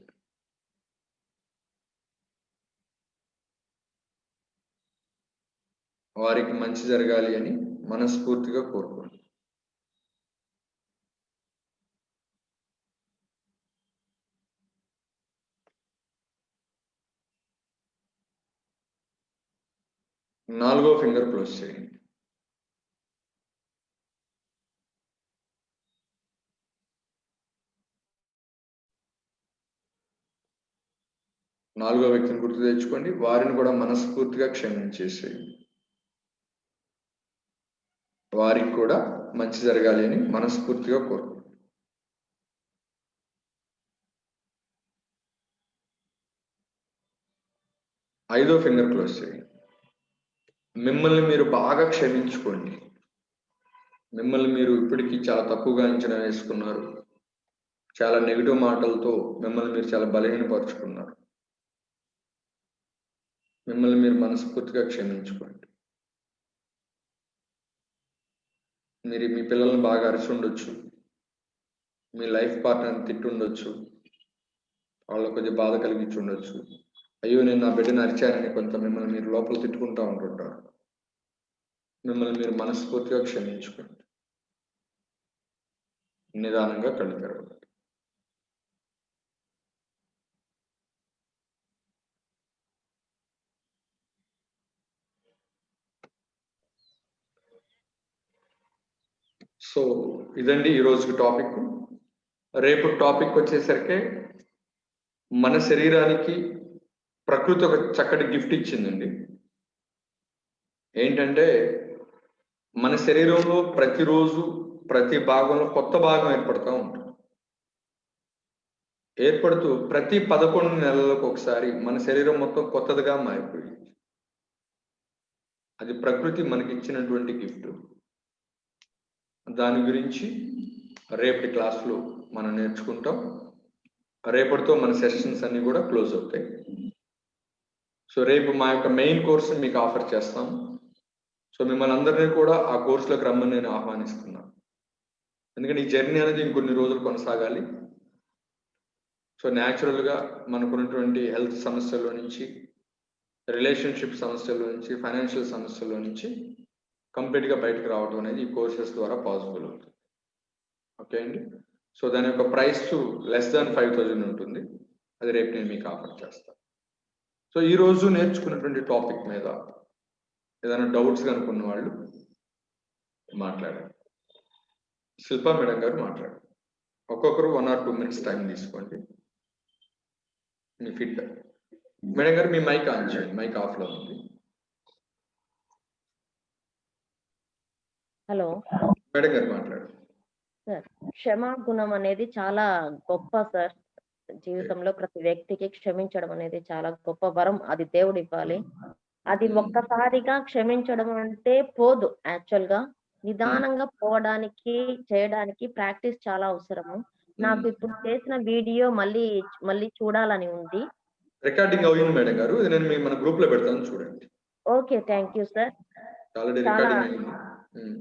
వారికి మంచి జరగాలి అని మనస్ఫూర్తిగా కోరుకోండి. నాలుగో ఫింగర్ క్లోజ్ చేయండి. నాలుగో వ్యక్తిని గుర్తు తెచ్చుకోండి. వారిని కూడా మనస్ఫూర్తిగా క్షమించేసేయండి. వారికి కూడా మంచి జరగాలి అని మనస్ఫూర్తిగా కోరుకోండి. ఐదో ఫింగర్ క్లోజ్ చేయండి. మిమ్మల్ని మీరు బాగా క్షమించుకోండి. మిమ్మల్ని మీరు ఇప్పటికీ చాలా తక్కువగా అంచనా వేసుకున్నారు. చాలా నెగిటివ్ మాటలతో మిమ్మల్ని మీరు చాలా బలహీనపరుచుకున్నారు. మిమ్మల్ని మీరు మనస్ఫూర్తిగా క్షమించుకోండి. మీరు మీ పిల్లల్ని బాగా అరిచి ఉండొచ్చు. మీ లైఫ్ పార్ట్నర్ని తిట్టుండొచ్చు. వాళ్ళకు కొంచెం బాధ కలిగించి ఉండొచ్చు. అయ్యో నేను నా బిడ్డను అరిచానని కొంత మిమ్మల్ని మీరు లోపల తిట్టుకుంటూ ఉంటుంటారు. మిమ్మల్ని మీరు మనస్ఫూర్తిగా క్షమించుకోండి. నిదానంగా కళ్ళు తెరవండి. సో ఇదండి ఈరోజుకి టాపిక్. రేపు టాపిక్ వచ్చేసరికి మన శరీరానికి ప్రకృతి ఒక చక్కటి గిఫ్ట్ ఇచ్చిందండి. ఏంటంటే మన శరీరంలో ప్రతిరోజు ప్రతి భాగంలో కొత్త భాగం ఏర్పడుతూ ఉంటుంది. ఏర్పడుతూ ప్రతి 11 నెలలకు ఒకసారి మన శరీరం మొత్తం కొత్తదిగా మారిపోయింది. అది ప్రకృతి మనకి ఇచ్చినటువంటి గిఫ్ట్. దాని గురించి రేపటి క్లాస్లో మనం నేర్చుకుంటాం. రేపటితో మన సెషన్స్ అన్ని కూడా క్లోజ్ అవుతాయి. సో రేపు మా యొక్క మెయిన్ కోర్స్ మీకు ఆఫర్ చేస్తాం. సో మిమ్మల్ని అందరినీ కూడా ఆ కోర్సులోకి రమ్మని నేను ఆహ్వానిస్తున్నాను. ఎందుకంటే ఈ జర్నీ అనేది ఇంకొన్ని రోజులు కొనసాగాలి. సో న్యాచురల్గా మనకున్నటువంటి హెల్త్ సమస్యల్లో నుంచి, రిలేషన్షిప్ సమస్యల్లో నుంచి, ఫైనాన్షియల్ సమస్యల్లో నుంచి కంప్లీట్గా బయటకు రావడం అనేది ఈ కోర్సెస్ ద్వారా పాసిబుల్ అవుతుంది. ఓకే అండి. సో దాని యొక్క ప్రైస్ లెస్ దాన్ 5,000 ఉంటుంది. అది రేపు నేను మీకు ఆఫర్ చేస్తాను. సో ఈరోజు నేర్చుకున్నటువంటి టాపిక్ మీద ఏదైనా డౌట్స్ కనుక్కున్న వాళ్ళు మాట్లాడండి. శిల్పా మేడం గారు మాట్లాడండి. ఒక్కొక్కరు 1 or 2 minutes టైం తీసుకోండి. మీ ఫీడ్బ్యాక్. మేడం గారు మీ మైక్ ఆన్ చేయండి. మైక్ ఆఫ్లో ఉంది. హలో మేడం గారు మాట్లాడండి. సార్, క్షమా గుణం అనేది చాలా గొప్ప సార్. జీవితంలో ప్రతి వ్యక్తికి క్షమించడం అనేది చాలా గొప్ప వరం. అది దేవుడు ఇవ్వాలి. అది ఒక్కసారిగా క్షమించడం అంటే పోదు యాక్చువల్ గా. నిదానంగా పోవడానికి, చేయడానికి ప్రాక్టీస్ చాలా అవసరము. నాకు ఇప్పుడు చేసిన వీడియో మళ్ళీ చూడాలని ఉంది. రికార్డింగ్ అయింది మేడం గారు. ఇది నేను మన గ్రూప్ లో పెడతాను చూడండి. Okay. Thank you sir. Already చాలా రికార్డింగ్ అయింది.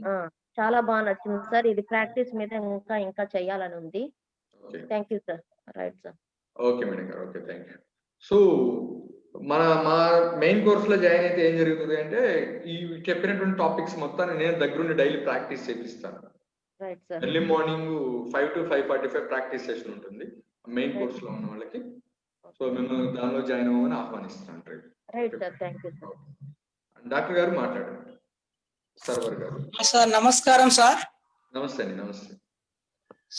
ఆ! చాలా బా నచ్చింది సార్. ఇది ప్రాక్టీస్ మీద ఇంకా చేయాలని ఉంది. Okay. Thank you sir. Right sir. Okay madam గారు. ఓకే. Thank you. సో మా మెయిన్ కోర్స్ లో జాయిన్ అయితే ఏం జరుగుతుంది అంటే ఈ చెప్పినటువంటి టాపిక్స్ మొత్తాన్ని నేను దగ్గరుండి డైలీ ప్రాక్టీస్ చేపిస్తాను. Right sir. Early morning 5 to 5:45 practice session ఉంటుంది మెయిన్ రైట్. కోర్స్ లో ఉన్న వాళ్ళకి. సో మిమ్మల్ని దానిలో జాయిన్ అవ్వమని ఆహ్వానిస్తాను. Right sir. Thank you sir. Doctor గారు మాట్లాడండి. సర్వర్ గారు. సార్ నమస్కారం సార్. నమస్తే అండి. నమస్తే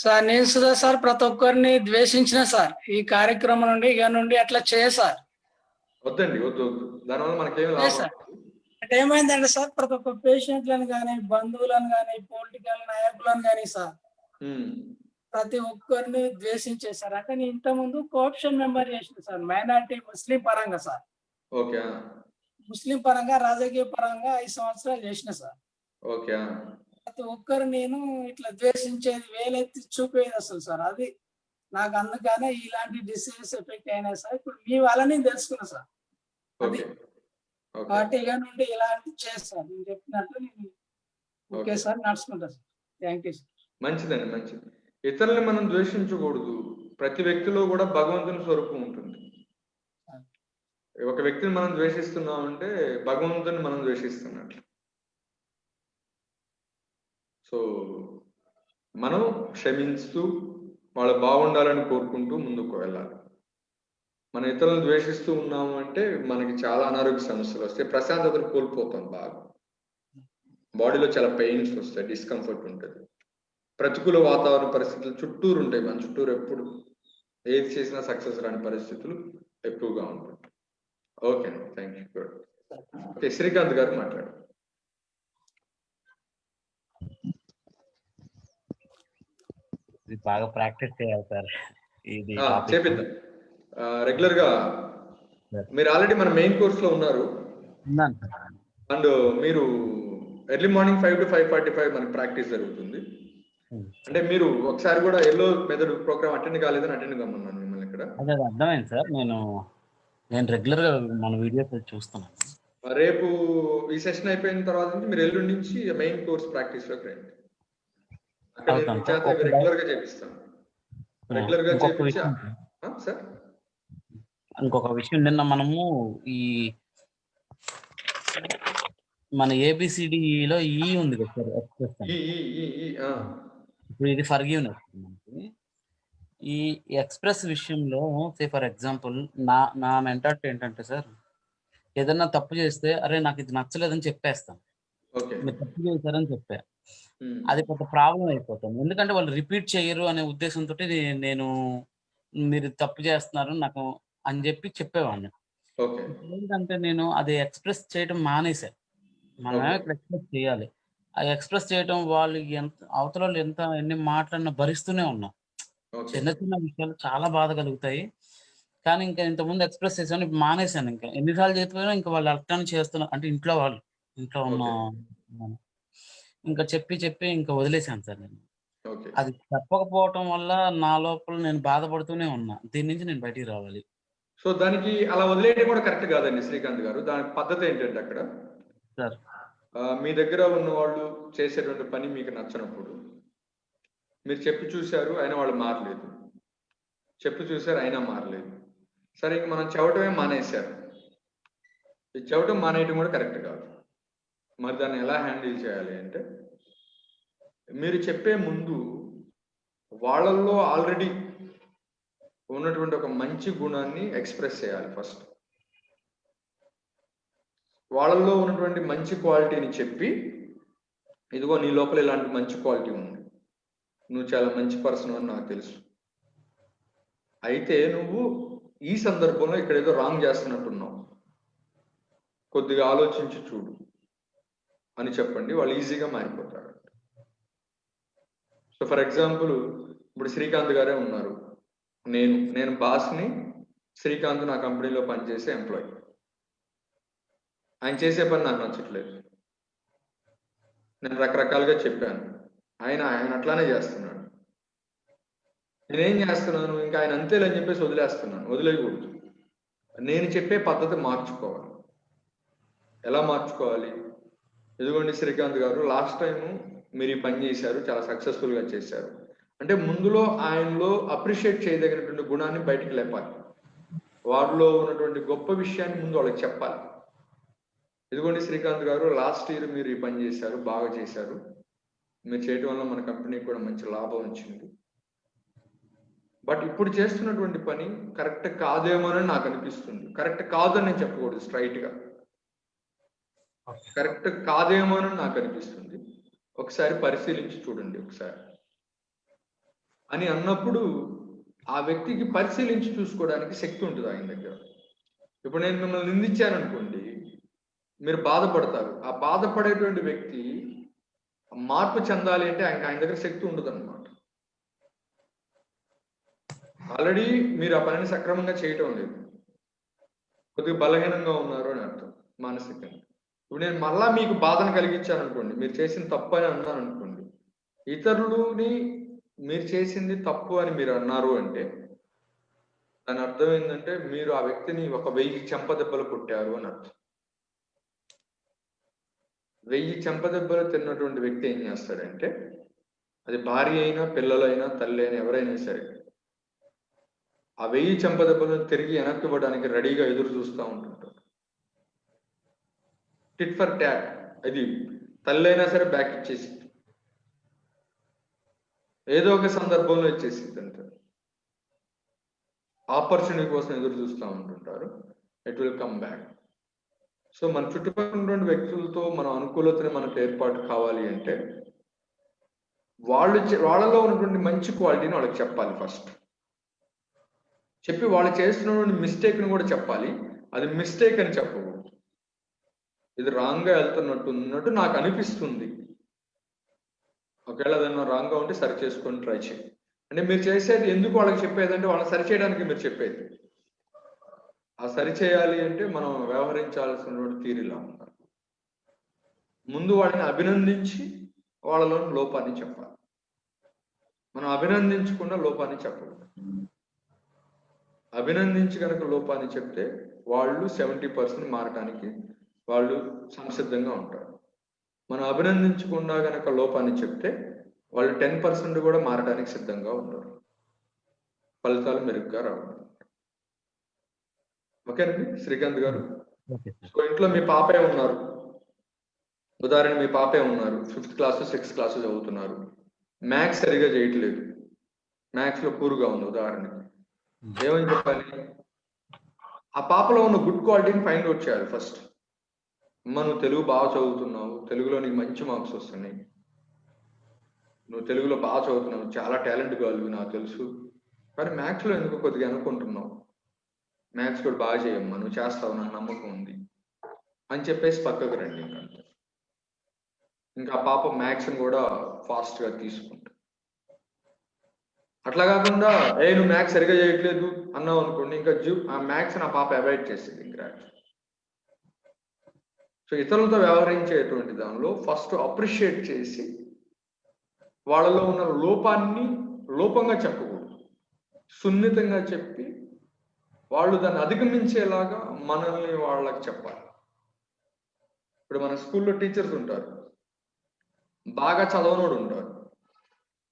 సార్ నేను సుధా సార్ ప్రతి ఒక్కరిని ద్వేషించిన సార్ ఈ కార్యక్రమం నుండి ఇక నుండి అట్లా చేయ సార్. వద్దండి. వద్దు. దానివల్ల మనకేం లేదు లాభం సార్. అంటే ఏమైందంటే సార్ ప్రతి ఒక్క పేషెంట్లను కానీ బంధువులను కానీ పొలిటికల్ నాయకులను కానీ సార్ ప్రతి ఒక్కరిని ద్వేషించేసారు. అంటే నేను ఇంతకుముందు కోఆప్షన్ మెంబర్ చేసిన సార్ మైనారిటీ ముస్లిం పరంగా సార్. ఓకే. ముస్లిం పరంగా రాజకీయ పరంగా 5 సంవత్సరాలు చేసిన సార్. ఓకే. ప్రతి ఒక్కరు నేను ఇట్లా ద్వేషించేది వేలెత్తి చూపేది అసలు సార్. అది నాకు అందుకనే ఇలాంటి డిసీజెస్ ఎఫెక్ట్ అయినాయి సార్. ఇప్పుడు మీ వల్లనే తెలుసుకున్నా సార్. అది ఓకే. ఓకే. వాటి ఇక నుండి ఇలాంటి చేస్తాను నేను చెప్పినట్టు నేను ఓకే సార్ నడుచుకుంటా సార్. Thank you sir. మంచిదండి. మంచిది. ఇతరుల్ని మనం ద్వేషించకూడదు. ప్రతి వ్యక్తిలో కూడా భగవంతుని స్వరూపం ఉంటుంది. ఒక వ్యక్తిని మనం ద్వేషిస్తున్నాం అంటే భగవంతుని మనం ద్వేషిస్తున్నట్లు. సో మనం క్షమిస్తూ వాళ్ళు బాగుండాలని కోరుకుంటూ ముందుకు వెళ్ళాలి. మన ఇతరులను ద్వేషిస్తూ ఉన్నాము అంటే మనకి చాలా అనారోగ్య సమస్యలు వస్తాయి. ప్రశాంతతను కోల్పోతాం. బాగా బాడీలో చాలా పెయిన్స్ వస్తాయి, డిస్కంఫర్ట్ ఉంటుంది. ప్రతికూల వాతావరణ పరిస్థితులు చుట్టూరు ఉంటాయి. మన చుట్టూరు ఎప్పుడు ఏది చేసినా సక్సెస్ రాని పరిస్థితులు ఎక్కువగా ఉంటాయి. ఓకే అండి. Thank you. Good. Okay. Srikanth గారు మాట్లాడు. బాగా ప్రాక్టీస్ చేయాలి సార్. ఇది చేపిద్దాం. రెగ్యులర్ గా మీరు ఆల్రెడీ మన మెయిన్ కోర్స్ లో ఉన్నారు అండ్ మీరు ఎర్లీ మార్నింగ్ 5 to 5:45 మనకి ప్రాక్టీస్ జరుగుతుంది. అంటే మీరు ఒకసారి కూడా ఎల్లో మెథడ్ ప్రోగ్రామ్ అటెండ్ కాలేదని అటెండ్ కమ్మన్నాను మిమ్మల్ని ఇక్కడ. అదే అర్థమైంది సార్. నేను రెగ్యులర్ గా మన వీడియోస్ చూస్తున్నాను. రేపు ఈ సెషన్ అయిపోయిన తర్వాత నుంచి మీరు ఎల్లుండి నుంచి మెయిన్ కోర్స్ ప్రాక్టీస్ లోకి రండి. రెగ్యులర్ గా చేపిస్తాను. రెగ్యులర్ గా చేపించా సార్. ఇంకొక విషయం, నిన్న మనము ఈ మన ఏబిసిడిలో ఈ ఉంది కదా సార్, ఎక్స్ప్రెస్. ఇప్పుడు ఇది ఫర్గివ్నెస్. ఈ ఎక్స్ప్రెస్ విషయంలో సే ఫర్ ఎగ్జాంపుల్ నా మెంటాలిటీ ఏంటంటే సార్, ఏదన్నా తప్పు చేస్తే అరే నాకు ఇది నచ్చలేదని చెప్పేస్తాను. మీరు తప్పు చేశారని చెప్పా, అది కొంత ప్రాబ్లం అయిపోతాను. ఎందుకంటే వాళ్ళు రిపీట్ చేయరు అనే ఉద్దేశంతో నేను మీరు తప్పు చేస్తున్నారు నాకు అని చెప్పేవాడిని. ఏంటంటే నేను అది ఎక్స్ప్రెస్ చేయడం మానేశాను. మనమే ఎక్స్ప్రెస్ చేయాలి. ఆ ఎక్స్ప్రెస్ చేయడం వాళ్ళు అవతల ఎన్ని మాటలన్నా భరిస్తూనే ఉన్నాం. చిన్న చిన్న విషయాలు చాలా బాధ కలుగుతాయి. కానీ ఇంకా ఇంతకుముందు ఎక్స్ప్రెస్ చేశాను, ఇప్పుడు మానేశాను. ఇంకా ఎన్నిసార్లు చేసిపోయినా ఇంకా వాళ్ళు అర్థం చేస్తున్నారు. అంటే ఇంట్లో ఉన్న ఇంకా చెప్పి ఇంకా వదిలేశాను సార్. నేను అది చెప్పకపోవటం వల్ల నా లోపల నేను బాధపడుతూనే ఉన్నా. దీని నుంచి నేను బయటికి రావాలి. సో దానికి అలా వదిలేయడం కూడా కరెక్ట్ కాదండి శ్రీకాంత్ గారు. దాని పద్ధతి ఏంటంటే అక్కడ సార్, మీ దగ్గర ఉన్న వాళ్ళు చేసేటువంటి పని మీకు నచ్చినప్పుడు మీరు చెప్పి చూశారు, అయినా వాళ్ళు మారలేదు. చెప్పి చూశారు, అయినా మారలేదు. సరే ఇంక మనం చెవటమే మానేశారు. ఈ చెవటం మానేయటం కూడా కరెక్ట్ కాదు. మరి దాన్ని ఎలా హ్యాండిల్ చేయాలి అంటే, మీరు చెప్పే ముందు వాళ్ళల్లో ఆల్రెడీ ఉన్నటువంటి ఒక మంచి గుణాన్ని ఎక్స్ప్రెస్ చేయాలి. ఫస్ట్ వాళ్ళల్లో ఉన్నటువంటి మంచి క్వాలిటీని చెప్పి, ఇదిగో నీ లోపల ఇలాంటి మంచి క్వాలిటీ ఉంది, నువ్వు చాలా మంచి పర్సన్ అని నాకు తెలుసు, అయితే నువ్వు ఈ సందర్భంలో ఇక్కడ ఏదో రాంగ్ చేస్తున్నట్టున్నావు, కొద్దిగా ఆలోచించి చూడు అని చెప్పండి. వాళ్ళు ఈజీగా మారిపోతారు. సో ఫర్ ఎగ్జాంపుల్ ఇప్పుడు శ్రీకాంత్ గారే ఉన్నారు, నేను బాస్ని, శ్రీకాంత్ నా కంపెనీలో పనిచేసే ఎంప్లాయీ. ఆయన చేసే పని నాకు నచ్చట్లేదు. నేను రకరకాలుగా చెప్పాను, ఆయన అట్లానే చేస్తున్నాడు. నేనేం చేస్తున్నాను, ఇంకా ఆయన అంతేలని చెప్పేసి వదిలేస్తున్నాను. వదిలేయకూడదు. నేను చెప్పే పద్ధతి మార్చుకోవాలి. ఎలా మార్చుకోవాలి? ఇదిగోండి శ్రీకాంత్ గారు, లాస్ట్ టైం మీరు ఈ పని చేశారు, చాలా సక్సెస్ఫుల్ గా చేశారు అంటే ముందులో ఆయనలో అప్రిషియేట్ చేయదగినటువంటి గుణాన్ని బయటికి లేపాలి. వారిలో ఉన్నటువంటి గొప్ప విషయాన్ని ముందు వాళ్ళకి చెప్పాలి. ఇదిగోండి శ్రీకాంత్ గారు, లాస్ట్ ఇయర్ మీరు ఈ పని చేశారు, బాగా చేశారు. మీరు చేయటం వల్ల మన కంపెనీకి కూడా మంచి లాభం వచ్చింది. బట్ ఇప్పుడు చేస్తున్నటువంటి పని కరెక్ట్ కాదేమోనని నాకు అనిపిస్తుంది. కరెక్ట్ కాదని నేను చెప్పకూడదు, స్ట్రైట్ గా కరెక్ట్ కాదేమోనని నాకు అనిపిస్తుంది, ఒకసారి పరిశీలించి చూడండి ఒకసారి అని అన్నప్పుడు ఆ వ్యక్తికి పరిశీలించి చూసుకోవడానికి శక్తి ఉంటుంది ఆయన దగ్గర. ఇప్పుడు నేను మిమ్మల్ని నిందించాను అనుకోండి, మీరు బాధపడతారు. ఆ బాధపడేటువంటి వ్యక్తి మార్పు చెందాలి అంటే ఆయన దగ్గర శక్తి ఉండదు అనమాట. ఆల్రెడీ మీరు ఆ పనిని సక్రమంగా చేయటం లేదు, కొద్దిగా బలహీనంగా ఉన్నారు అని అర్థం మానసికంగా. ఇప్పుడు నేను మళ్ళా మీకు బాధను కలిగించాను అనుకోండి, మీరు చేసిన తప్పు అని అన్నాను అనుకోండి, ఇతరులని మీరు చేసింది తప్పు అని మీరు అన్నారు అంటే దాని అర్థం ఏంటంటే మీరు ఆ వ్యక్తిని 1000 చెంపదెబ్బలు కొట్టారు అని అర్థం. 1000 చెంపదెబ్బలు తిన్నటువంటి వ్యక్తి ఏం చేస్తాడంటే, అది భార్య అయినా, పిల్లలైనా, తల్లి అయినా, ఎవరైనా సరే ఆ 1000 చెంపదెబ్బలను తిరిగి వెనక్కి ఇవ్వడానికి రెడీగా ఎదురు చూస్తూ ఉంటుంటారు. Tit for tat. అది తల్లి అయినా సరే బ్యాక్ ఇచ్చేసి ఏదో ఒక సందర్భంలో ఇచ్చేసింది అంతే. ఆపర్చునిటీ కోసం ఎదురు చూస్తూ ఉంటుంటారు. It will come back. So మన చుట్టుపక్కల ఉన్నటువంటి వ్యక్తులతో మనం అనుకూలతని మనకు ఏర్పాటు కావాలి అంటే వాళ్ళలో ఉన్నటువంటి మంచి క్వాలిటీని వాళ్ళకి చెప్పాలి. ఫస్ట్ చెప్పి వాళ్ళు చేస్తున్నటువంటి మిస్టేక్ని కూడా చెప్పాలి. అది మిస్టేక్ అని చెప్పకూడదు. ఇది రాంగ్గా వెళ్తున్నట్టు నాకు అనిపిస్తుంది, ఒకవేళ అదన్నా రాంగ్గా ఉంటే సరి చేసుకొని ట్రై చేయండి. అంటే మీరు చేసేది ఎందుకు వాళ్ళకి చెప్పేది అంటే వాళ్ళని సరి చేయడానికి మీరు చెప్పేది. ఆ సరి చేయాలి అంటే మనం వ్యవహరించాల్సినటువంటి తీరులా ఉండాలి. ముందు వాళ్ళని అభినందించి వాళ్ళలోని లోపాన్ని చెప్పాలి. మనం అభినందించకుండా లోపాన్ని చెప్పకూడదు. అభినందించి కనుక లోపాన్ని చెప్తే వాళ్ళు 70% మారటానికి వాళ్ళు సంసిద్ధంగా ఉంటారు. మనం అభినందించకుండా కనుక లోపాన్ని చెప్తే వాళ్ళు 10% కూడా మారడానికి సిద్ధంగా ఉంటారు. ఫలితాలు మెరుగ్గా రావడం. ఓకేనండి శ్రీకాంత్ గారు. సో ఇంట్లో మీ పాపే ఉన్నారు, ఉదాహరణ మీ పాపే ఉన్నారు, 5th క్లాస్ 6th క్లాస్ చదువుతున్నారు, మ్యాథ్స్ సరిగా చేయట్లేదు, మ్యాథ్స్ లో పూర్గా ఉంది ఉదాహరణకి. ఏమని చెప్పాలి? ఆ పాపలో ఉన్న గుడ్ క్వాలిటీని ఫైండ్ అవుట్ చేయాలి ఫస్ట్. అమ్మ నువ్వు తెలుగు బాగా చదువుతున్నావు, తెలుగులో నీకు మంచి మార్క్స్ వస్తున్నాయి, నువ్వు తెలుగులో బాగా చదువుతున్నావు, చాలా టాలెంట్ కావాలి నాకు తెలుసు, కానీ మ్యాథ్స్లో ఎందుకు కొద్దిగా అనుకుంటున్నావు, మ్యాథ్స్ కూడా బాగా చేయమ్మా, నువ్వు చేస్తావు, నాకు నమ్మకం ఉంది అని చెప్పేసి పక్కకు రండి. ఇంకా ఆ పాప మ్యాథ్స్ని కూడా ఫాస్ట్గా తీసుకుంటా. అట్లా కాకుండా నువ్వు మ్యాథ్స్ సరిగా చేయట్లేదు అన్నావు అనుకోండి, ఇంకా ఆ మ్యాథ్స్ నా పాప అవాయిడ్ చేసేది ఇంకా. సో ఇతరులతో వ్యవహరించేటువంటి దానిలో ఫస్ట్ అప్రిషియేట్ చేసి వాళ్ళలో ఉన్న లోపాన్ని లోపంగా చెప్పకూడదు, సున్నితంగా చెప్పి వాళ్ళు దాన్ని అధిగమించేలాగా మనల్ని వాళ్ళకి చెప్పాలి. ఇప్పుడు మన స్కూల్లో టీచర్స్ ఉంటారు, బాగా చదవనోడు ఉంటారు,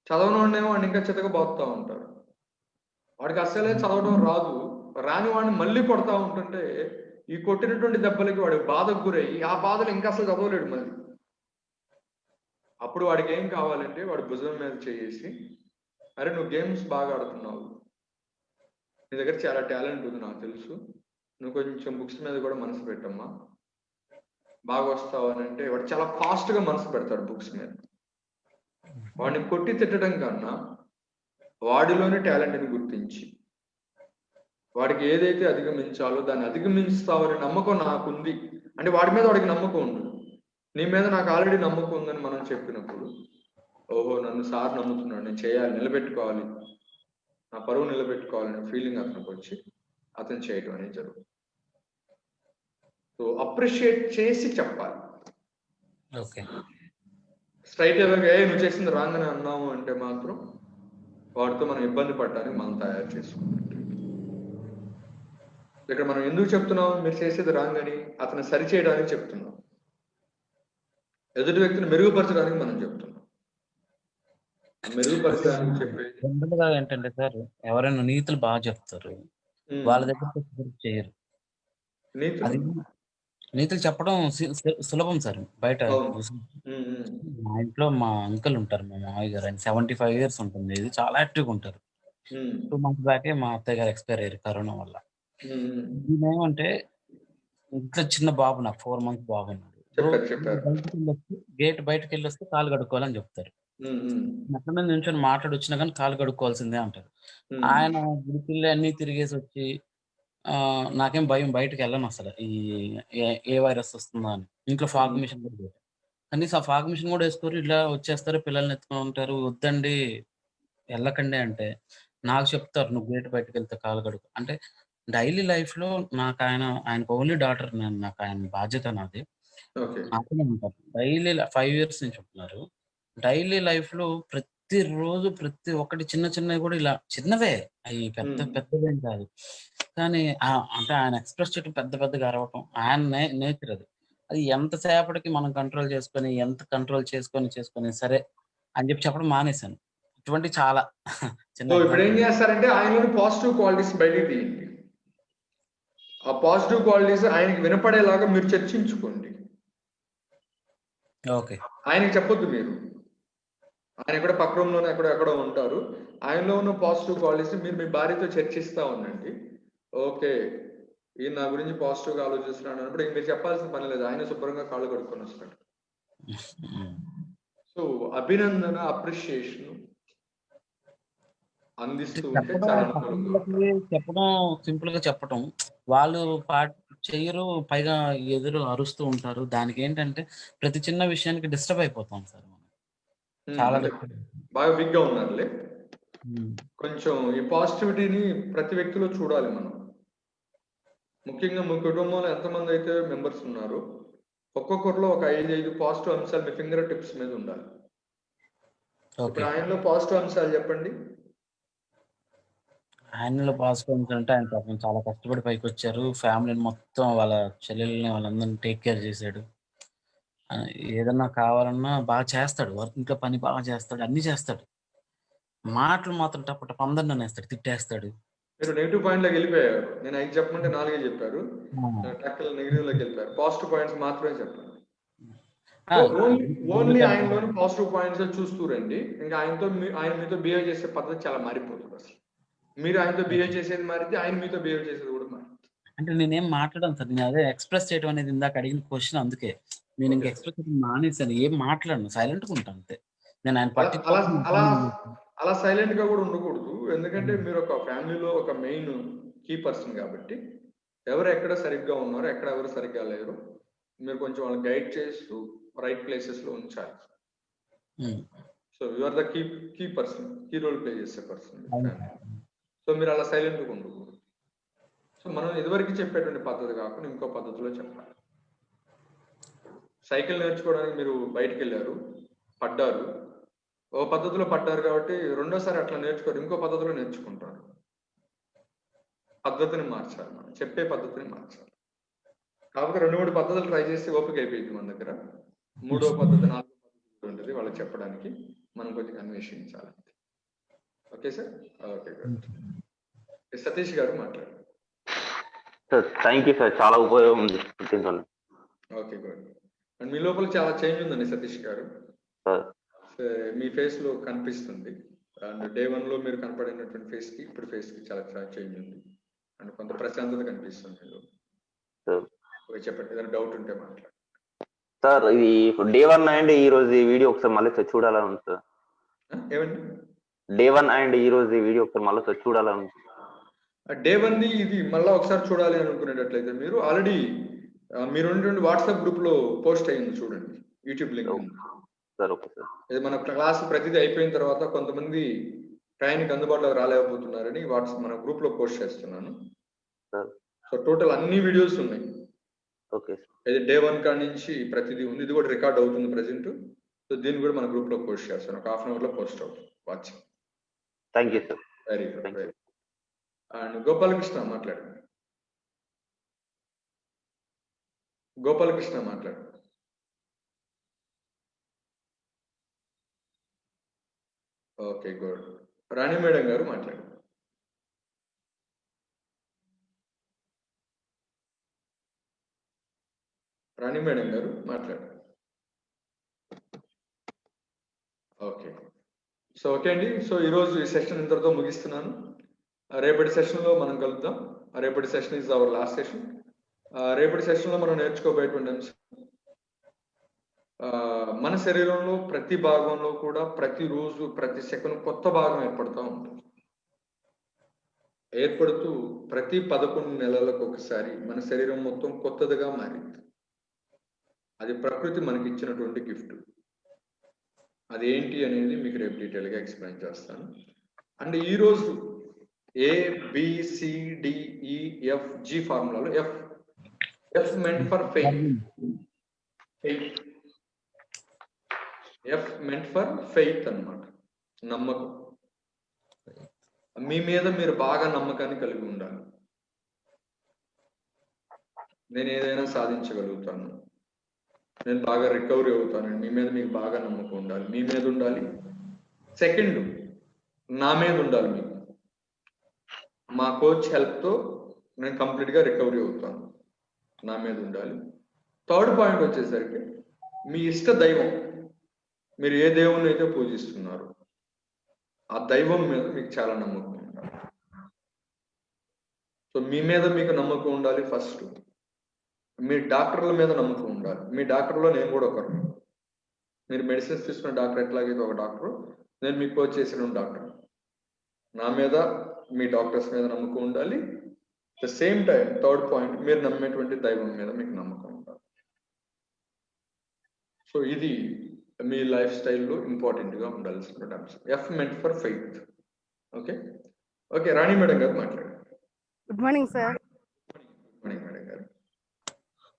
చదవనోడేమో వాడిని ఇంకా చితకబోతూ ఉంటారు. వాడికి అస్సలే చదవడం రాదు, రాని వాడిని మళ్ళీ కొడతా ఉంటుంటే ఈ కొట్టినటువంటి దెబ్బలకి వాడి బాధకు గురయ్యి ఆ బాధలు ఇంకా అసలు చదవలేడు మళ్ళీ. అప్పుడు వాడికి ఏం కావాలంటే వాడి భుజం మీద చేసి, అరే నువ్వు గేమ్స్ బాగా ఆడుతున్నావు, నీ దగ్గర చాలా టాలెంట్ ఉంది నాకు తెలుసు, నువ్వు కొంచెం బుక్స్ మీద కూడా మనసు పెట్టమ్మా, బాగా వస్తావు అని అంటే వాడు చాలా ఫాస్ట్గా మనసు పెడతాడు బుక్స్ మీద. వాడిని కొట్టి తిట్టడం కన్నా వాడిలోని టాలెంట్ని గుర్తించి వాడికి ఏదైతే అధిగమించాలో దాన్ని అధిగమిస్తావనే నమ్మకం నాకుంది అంటే వాడి మీద వాడికి నమ్మకం ఉండదు. నీ మీద నాకు ఆల్రెడీ నమ్మకం ఉందని మనం చెప్పినప్పుడు, ఓహో నన్ను సార్ నమ్ముతున్నాడు, నేను చేయాలి, నిలబెట్టుకోవాలి, నా పరువు నిలబెట్టుకోవాలనే ఫీలింగ్ అతనికి వచ్చి అతను చేయటం అనేది జరుగుతుంది. సో అప్రిషియేట్ చేసి చెప్పాలి. ఓకే. స్ట్రైట్ అవే నువ్వు చేసింది రాంగ్ అని అన్నాము అంటే మాత్రం వాడితో మనం ఇబ్బంది పడడానికి మనం తయారు చేసుకున్నట్టు. ఇక్కడ మనం ఎందుకు చెప్తున్నాం మీరు చేసేది రాంగ్ అని? అతను సరి చేయడానికి చెప్తున్నాం, ఎదుటి వ్యక్తిని మెరుగుపరచడానికి మనం చెప్తున్నాం. మెరుగుపరచడానికి చెప్పేది జనరల్‌గా ఏంటంటే సార్, ఎవరైనా నీతులు బాగా చెప్తారు. వాళ్ళ దగ్గర చేయరు. అది నీతులు చెప్పడం సులభం సార్ బయట. మా ఇంట్లో మా అంకుల్ ఉంటారు, మా మామయ్య గారు. ఆయన 75 ఇయర్స్ ఉంటుంది. ఇది చాలా యాక్టివ్‌గా ఉంటారు. 2 మంత్స్ బ్యాకే మా అత్తయ్య గారు ఎక్స్పైర్ అయ్యారు కరోనా వల్ల. ఏమంటే ఇంట్లో చిన్న బాబు, నాకు 4 మంత్స్ బాబు ఉన్నాడు. గేట్ బయటకు వెళ్ళి వస్తే కాలు కడుక్కోవాలని చెప్తారు. మెట్ల మీద నించొని మాట్లాడొచ్చినా కానీ కాలు కడుక్కోవాల్సిందే అంటారు. ఆయన గుడికిళ్ళి అన్ని తిరిగేసి వచ్చి నాకేం భయం, బయటకు వెళ్ళను అసలు. ఈ ఏ వైరస్ వస్తుందా అని. ఇంట్లో ఫాగ్ మిషన్ కూడా పెట్టారు. కనీసం ఆ ఫాగ్ మిషన్ కూడా వేసుకోరు, ఇట్లా వచ్చేస్తారు, పిల్లల్ని ఎత్తుకొని ఉంటారు. వద్దండి వెళ్ళకండి అంటే నాకు చెప్తారు, నువ్వు గేట్ బయటకు వెళ్తే కాలు కడుక్కో అంటే. డైలీ లైఫ్ లో నాకు ఆయనకు ఓన్లీ డాటర్, నాకు ఆయన బాధ్యత నాది. అతనే ఉంటారు డైలీ 5 ఇయర్స్ నుంచి ఉంటున్నారు. డైలీ లైఫ్ లో ప్రతిరోజు ప్రతి ఒక్కటి చిన్న చిన్నవి కూడా ఇలా చిన్నవే, అవి పెద్దవేం కాదు. కానీ అంటే ఆయన ఎక్స్ప్రెస్ చేయడం, పెద్ద పెద్దగా అరవటం ఆయన నేచర్ అది. అది ఎంతసేపటికి మనం కంట్రోల్ చేసుకొని, ఎంత కంట్రోల్ చేసుకొని సరే అని చెప్పడం మానేశాను. ఇటువంటి చాలా చిన్న. ఇప్పుడు ఏం చేస్తారంటే ఆయనలోని పాజిటివ్ క్వాలిటీస్ బయటికి తీయండి. ఆ పాజిటివ్ క్వాలిటీస్ ఆయనకి వినపడేలాగా మీరు చర్చించుకోండి. ఓకే, ఆయనకి చెప్పొద్దు మీరు. ఆయన కూడా పక్క రూమ్ లోనే ఎక్కడో ఉంటారు. ఆయనలో ఉన్న పాజిటివ్ క్వాలిటీస్ మీరు మీ భార్యతో చర్చిస్తా ఉండండి. ఓకే, ఈయన నా గురించి పాజిటివ్ గా ఆలోచిస్తున్నాడు అన్నప్పుడు మీరు చెప్పాల్సిన పని లేదు, ఆయన శుభ్రంగా కాళ్ళు కడుక్కొని వస్తాడు. సో అభినందన, అప్రిషియేషన్ అందిస్తూ ఉంటే చాలా చెప్పడం, సింపుల్ గా చెప్పడం. వాళ్ళు చెయ్యరు, పైగా ఎదురు అరుస్తూ ఉంటారు. దానికి ఏంటంటే ప్రతి చిన్న విషయానికి డిస్టర్బ్ అయిపోతాం సార్ మనం. చాలా బాగా బిగ్ గా ఉన్నారులే. కొంచెం ఈ పాజిటివిటీని ప్రతి వ్యక్తిలో చూడాలి మనం. ముఖ్యంగా మీ కుటుంబంలో ఎంతమంది అయితే మెంబర్స్ ఉన్నారు, ఒక్కొక్కరిలో ఒక 5 పాజిటివ్ అంశాలు మీ ఫింగర్ టిప్స్ మీద ఉండాలి. ఇప్పుడు ఆయనలో పాజిటివ్ అంశాలు చెప్పండి. ఆయనలో పాజిటివ్ అంటే ఆయన పాపం చాలా కష్టపడి పైకి వచ్చారు. ఫ్యామిలీని మొత్తం, వాళ్ళ చెల్లెల్ని వాళ్ళందరినీ టేక్ కేర్ చేశాడు. ఏదన్నా కావాలన్నా బాగా చేస్తాడు. వర్క్, ఇంట్లో పని బాగా చేస్తాడు, అన్ని చేస్తాడు. మాటలు మాత్రం టపటప అందరిని అనేస్తాడు, తిట్టేస్తాడు. మీరు నెగిటివ్ పాయింట్ లోకి వెళ్ళిపోయారు. నేను 5 చెప్పమంటే 4 చెప్పారు. టక్కలు నెగిటివ్ లోకి వెళ్ళిపోయారు. పాజిటివ్ పాయింట్స్ మాత్రమే చెప్పండి. ఓన్లీ ఆయనలోని పాజిటివ్ పాయింట్స్ చూస్తూ రండి. ఇంకా ఆయన మీతో బిహేవ్ చేసే పద్ధతి చాలా మారిపోతుంది. అసలు మీరు ఆయనతో బిహేవ్ చేసేది మారితే, ఆయన మీతో బిహేవ్ చేసేది కూడా మారింది. అంటే నేనేం మాట్లాడను సార్, నేను అదే ఎక్స్ప్రెస్ చేయడం అనేది ఇందాక అడిగిన క్వశ్చన్. అందుకే నేను ఇంకా ఎక్స్ప్రెస్ చేయడం మానేసాను. ఏం మాట్లాడను, సైలెంట్ గా ఉంటాను అంతే. నేను ఆయన అలా సైలెంట్ గా కూడా ఉండకూడదు. ఎందుకంటే మీరు ఒక ఫ్యామిలీలో ఒక మెయిన్ కీ పర్సన్ కాబట్టి, ఎవరు ఎక్కడ సరిగ్గా ఉన్నారో, ఎక్కడ ఎవరు సరిగ్గా లేరు, మీరు కొంచెం వాళ్ళని గైడ్ చేస్తూ రైట్ ప్లేసెస్ లో ఉంచాలి. So you are the key person, key role play చేసే పర్సన్. సో మీరు అలా సైలెంట్ గా ఉండకూడదు. సో మనం ఇదివరకు చెప్పేటువంటి పద్ధతి కాకుండా ఇంకో పద్ధతిలో చెప్పాలి. సైకిల్ నేర్చుకోవడానికి మీరు బయటకు వెళ్ళారు, పడ్డారు, ఓ పద్ధతిలో పడ్డారు కాబట్టి రెండోసారి అట్లా నేర్చుకోరు, ఇంకో పద్ధతిలో నేర్చుకుంటారు. పద్ధతిని మార్చాలి, మనం చెప్పే పద్ధతిని మార్చాలి. కాకపోతే 2-3 పద్ధతులు ట్రై చేసి ఓపిక అయిపోయింది మన దగ్గర. 3వ పద్ధతి, 4వ పద్ధతి ఉంటుంది వాళ్ళకి చెప్పడానికి. మనం కొంచెం అన్వేషించాలి. Okay sir? Okay, Satish garu మాట్లాడారు. సార్ థ్యాంక్ యూ సార్, చాలా ఉపయోగం ఉంది. Okay, good. అండ్ మీ లోపల చాలా చేంజ్ ఉందండి సతీష్ గారు. మీ ఫేస్ లో కనిపిస్తుంది. అండ్ డే 1 లో మీరు కనపడినటువంటి ఫేస్ కి ఇప్పుడు ఫేస్ కి చాలా చేంజ్ ఉంది. అండ్ కొంత ప్రశాంతత కనిపిస్తుంది మీలో. చెప్పండి, ఏదైనా డౌట్ ఉంటే మాట్లాడండి సార్. ఇది డే 1 అండ్ ఈ రోజు ఈ వీడియో ఒకసారి మళ్ళీ చూడాలని ఉంది సార్. ఏమండి? డే 1 అండ్ ఈ రోజు ఈ వీడియో ఒకసారి మళ్ళీ చూడాలని ఉంది. డే 1 ఇది మళ్ళీ ఒకసారి చూడాలి అనుకునేటట్లయితే మీరు ఆల్రెడీ మీరు ఉన్నటువంటి వాట్సాప్ గ్రూప్ లో పోస్ట్ అయ్యింది చూడండి, యూట్యూబ్ లింక్ ఉంది. ఇది మన క్లాస్ ప్రతిదీ అయిపోయిన తర్వాత కొంతమంది టైంకి అందుబాటులో రాలేకపోతున్నారని వాట్సాప్ మన గ్రూప్ లో పోస్ట్ చేస్తున్నాను. సో టోటల్ అన్ని వీడియోస్ ఉన్నాయి. ఇది డే 1 కాడి నుంచి ప్రతిదీ ఉంది. ఇది కూడా రికార్డ్ అవుతుంది ప్రెసెంట్. సో దీన్ని కూడా మన గ్రూప్ లో పోస్ట్ చేస్తాను, ఒక హాఫ్ అన్ అవర్ లో పోస్ట్ అవుతుంది. Watch. Thank you sir. Very good, very. And Gopalakrishna మాట్లాడు. గోపాలకృష్ణ మాట్లాడు. Okay, good. రాణి మేడం గారు మాట్లాడు. రాణి మేడం గారు మాట్లాడు. ఓకే. సో ఓకే అండి. సో ఈరోజు ఈ సెషన్ ఇంతటితో ముగిస్తున్నాను. రేపటి సెషన్లో మనం కలుద్దాం. రేపటి session is our last session. రేపటి సెషన్లో మనం నేర్చుకోబోయేటువంటి అంశం, మన శరీరంలో ప్రతి భాగంలో కూడా ప్రతిరోజు ప్రతి సెకండ్ కొత్త భాగం ఏర్పడుతూ ఉంటుంది. ఏర్పడుతూ ప్రతి 11 నెలలకు ఒకసారి మన శరీరం మొత్తం కొత్తదిగా మారింది. అది ప్రకృతి మనకి ఇచ్చినటువంటి గిఫ్ట్. అదేంటి అనేది మీకు రేపు డీటెయిల్గా ఎక్స్ప్లెయిన్ చేస్తాను. అండ్ ఈరోజు ABCDEFG ఫార్ములాలో F meant for faith. F meant for faith అన్నమాట, నమ్మకం. మీ మీద మీరు బాగా నమ్మకాన్ని కలిగి ఉండాలి. నేను ఏదైనా సాధించగలుగుతాను, నేను బాగా రికవరీ అవుతాను, మీ మీద మీకు బాగా నమ్మకం ఉండాలి. మీ మీద ఉండాలి. సెకండ్, నా మీద ఉండాలి. మీకు మా కోచ్ హెల్ప్తో నేను కంప్లీట్గా రికవరీ అవుతాను, నా మీద ఉండాలి. థర్డ్ పాయింట్ వచ్చేసరికి మీ ఇష్ట దైవం, మీరు ఏ దేవుని అయితే పూజిస్తున్నారు ఆ దైవం మీద మీకు చాలా నమ్మకం ఉండాలి. సో మీ మీద మీకు నమ్మకం ఉండాలి ఫస్ట్. మీ డాక్టర్ల మీద నమ్మకం ఉండాలి. మీ డాక్టర్లో నేను కూడా ఒకరు. మీరు మెడిసిన్స్ తీసుకున్న డాక్టర్ ఎట్లాగైతే ఒక డాక్టర్, నేను మీకు కోచ్ చేసిన డాక్టర్. నా మీద, మీ డాక్టర్స్ మీద నమ్మకం ఉండాలి. The same time third point, మీరు నమ్మేటువంటి దైవం మీద మీకు నమ్మకం ఉండాలి. సో ఇది మీ లైఫ్ స్టైల్లో ఇంపార్టెంట్గా ఉండాల్సిన అంశం. F meant for faith. Okay okay. Rani madam గారు మాట్లాడండి. Good morning sir. Good morning madam గారు.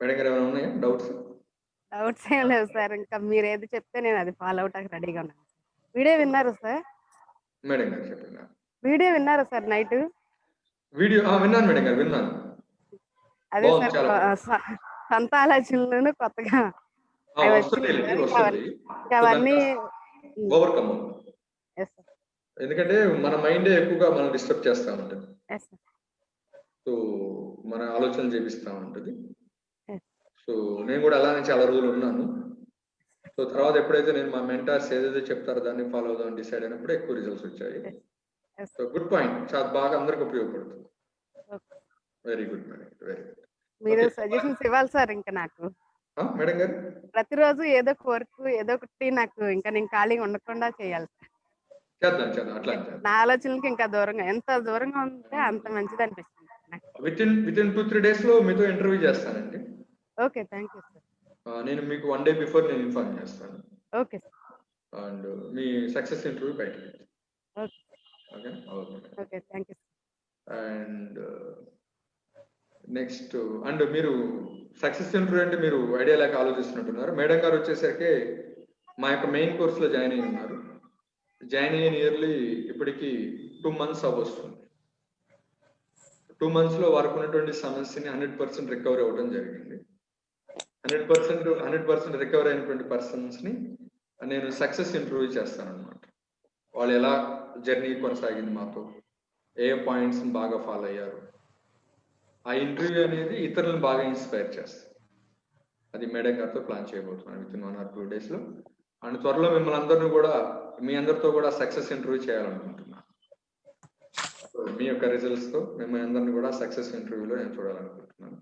మేడం గారు ఏమైనా ఉన్నాయా డౌట్స్? డౌట్స్ ఏం లేవు సార్, ఇంకా మీరు ఏది చెప్తే నేను అది ఫాలో అవటానికి రెడీగా ఉన్నాను. వీడియో విన్నారు సార్? మేడం గారు చెప్పండి. వీడియో విన్నారు సార్ నైట్? వీడియో విన్నాను మేడం గారు, విన్నాను. అదే సార్, సొంత ఆలోచనలను కొత్తగా అవన్నీ ఓవర్కమ్. ఎందుకంటే మన మైండే ఎక్కువగా మనం డిస్టర్బ్ చేస్తా ఉంటుంది. సో మన ఆలోచనలు చేపిస్తా ఉంటుంది. సో నేను కూడా అలానే చాలా రోజులు ఉన్నాను. సో తర్వాత ఎప్పుడైతే నేను మా మెంటార్స్ ఏదైతే చెప్తారో దాన్ని ఫాలో అవుదాం డిసైడ్ అయినప్పుడు ఎక్కువ రిజల్ట్స్ వచ్చాయి. సో గుడ్ పాయింట్, చాలా బాగా అందరికి ఉపయోగపడుతుంది. Very good madam, very good. మీరు సజెషన్స్ ఇవ్వాలి సార్. ఇంకా నాకు మేడం గారు ప్రతిరోజు ఏదో ఒక వర్క్, ఏదో ఒకటి నాకు ఇంకా నేను ఖాళీగా ఉండకుండా చేయాలి సార్. చేద్దాం అట్లా. నా ఆలోచనలకి ఇంకా దూరంగా, ఎంత దూరంగా ఉంటే అంత మంచిది అనిపిస్తుంది నాకు. వితిన్ 2-3 days లో మీతో ఇంటర్వ్యూ చేస్తానండి. Okay, thank you sir. నేను మీకు 1 day బిఫోర్ నేను ఇన్ఫార్మ్ చేస్తాను. Okay sir. అండ్ మీ సక్సెస్ ఇంటర్వ్యూ బయటకి. Okay okay, thank you sir. And next, and మీరు సక్సెస్ ఇంటర్వ్యూ అంటే మీరు ఐడియా లేక ఆలోచిస్తున్నట్టున్నారు. మేడం గారు వచ్చేసరికి మా యొక్క మెయిన్ కోర్సులో జాయిన్ అయ్యి ఉన్నారు. జాయిన్ అయ్యి నియర్లీ ఇప్పటికి 2 months అవ్వస్తుంది. 2 months లో వారికి ఉన్నటువంటి సమస్యని 100% రికవరీ అవ్వడం జరిగింది. 100% రికవరీ అయినటువంటి పర్సన్స్ ని నేను సక్సెస్ ఇంటర్వ్యూ చేస్తాను అనమాట. వాళ్ళు ఎలా జర్నీ కొనసాగింది మాతో, ఏ పాయింట్స్ బాగా ఫాలో అయ్యారు, ఆ ఇంటర్వ్యూ అనేది ఇతరులను బాగా ఇన్స్పైర్ చేస్తుంది. అది మేడం గారితో ప్లాన్ చేయబోతున్నాను విత్ 1 or 2 days లో. అండ్ త్వరలో మిమ్మల్ని అందరినీ కూడా, మీ అందరితో కూడా సక్సెస్ ఇంటర్వ్యూ చేయాలనుకుంటున్నాను. మీ యొక్క రిజల్ట్స్ తో మిమ్మల్ని అందరినీ కూడా సక్సెస్ ఇంటర్వ్యూలో నేను చూడాలనుకుంటున్నాను.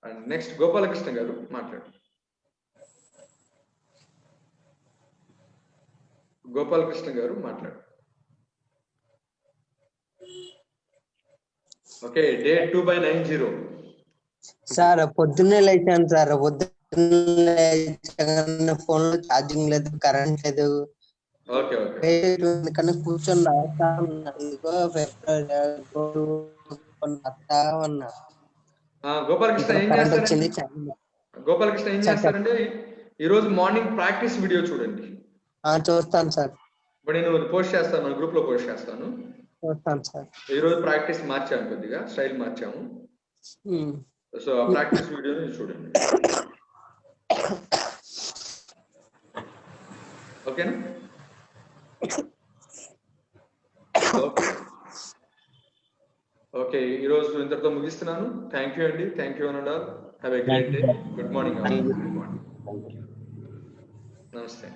అండ్ నెక్స్ట్ గోపాలకృష్ణ గారు మాట్లాడు. గోపాలకృష్ణ గారు మాట్లాడు. Okay, day 2/90. సార్ పొద్దున్నే లేచాను సార్. పొద్దున్నే ఫోన్ లో ఛార్జింగ్ లేదు, కరెంట్ లేదు. ఓకే కానీ కూర్చొని రాస్తా గోపాలకృష్ణ ఏం చేస్తారండి? గోపాలకృష్ణ ఏం చేస్తారంటే ఈరోజు మార్నింగ్ ప్రాక్టీస్ వీడియో చూడండి. చూస్తాను సార్. ఇప్పుడు నేను పోస్ట్ చేస్తాను, మన గ్రూప్ లో పోస్ట్ చేస్తాను. చూస్తాను సార్. ఈరోజు ప్రాక్టీస్ మార్చాము, కొద్దిగా స్టైల్ మార్చాము. సో ఆ ప్రాక్టీస్ వీడియోని చూడండి. ఓకేనా? ఓకే, ఈరోజు ఇంతటితో ముగిస్తున్నాను. థ్యాంక్ యూ అండి. థ్యాంక్ యూ అనండి. Have a great day. Good morning. నమస్తే.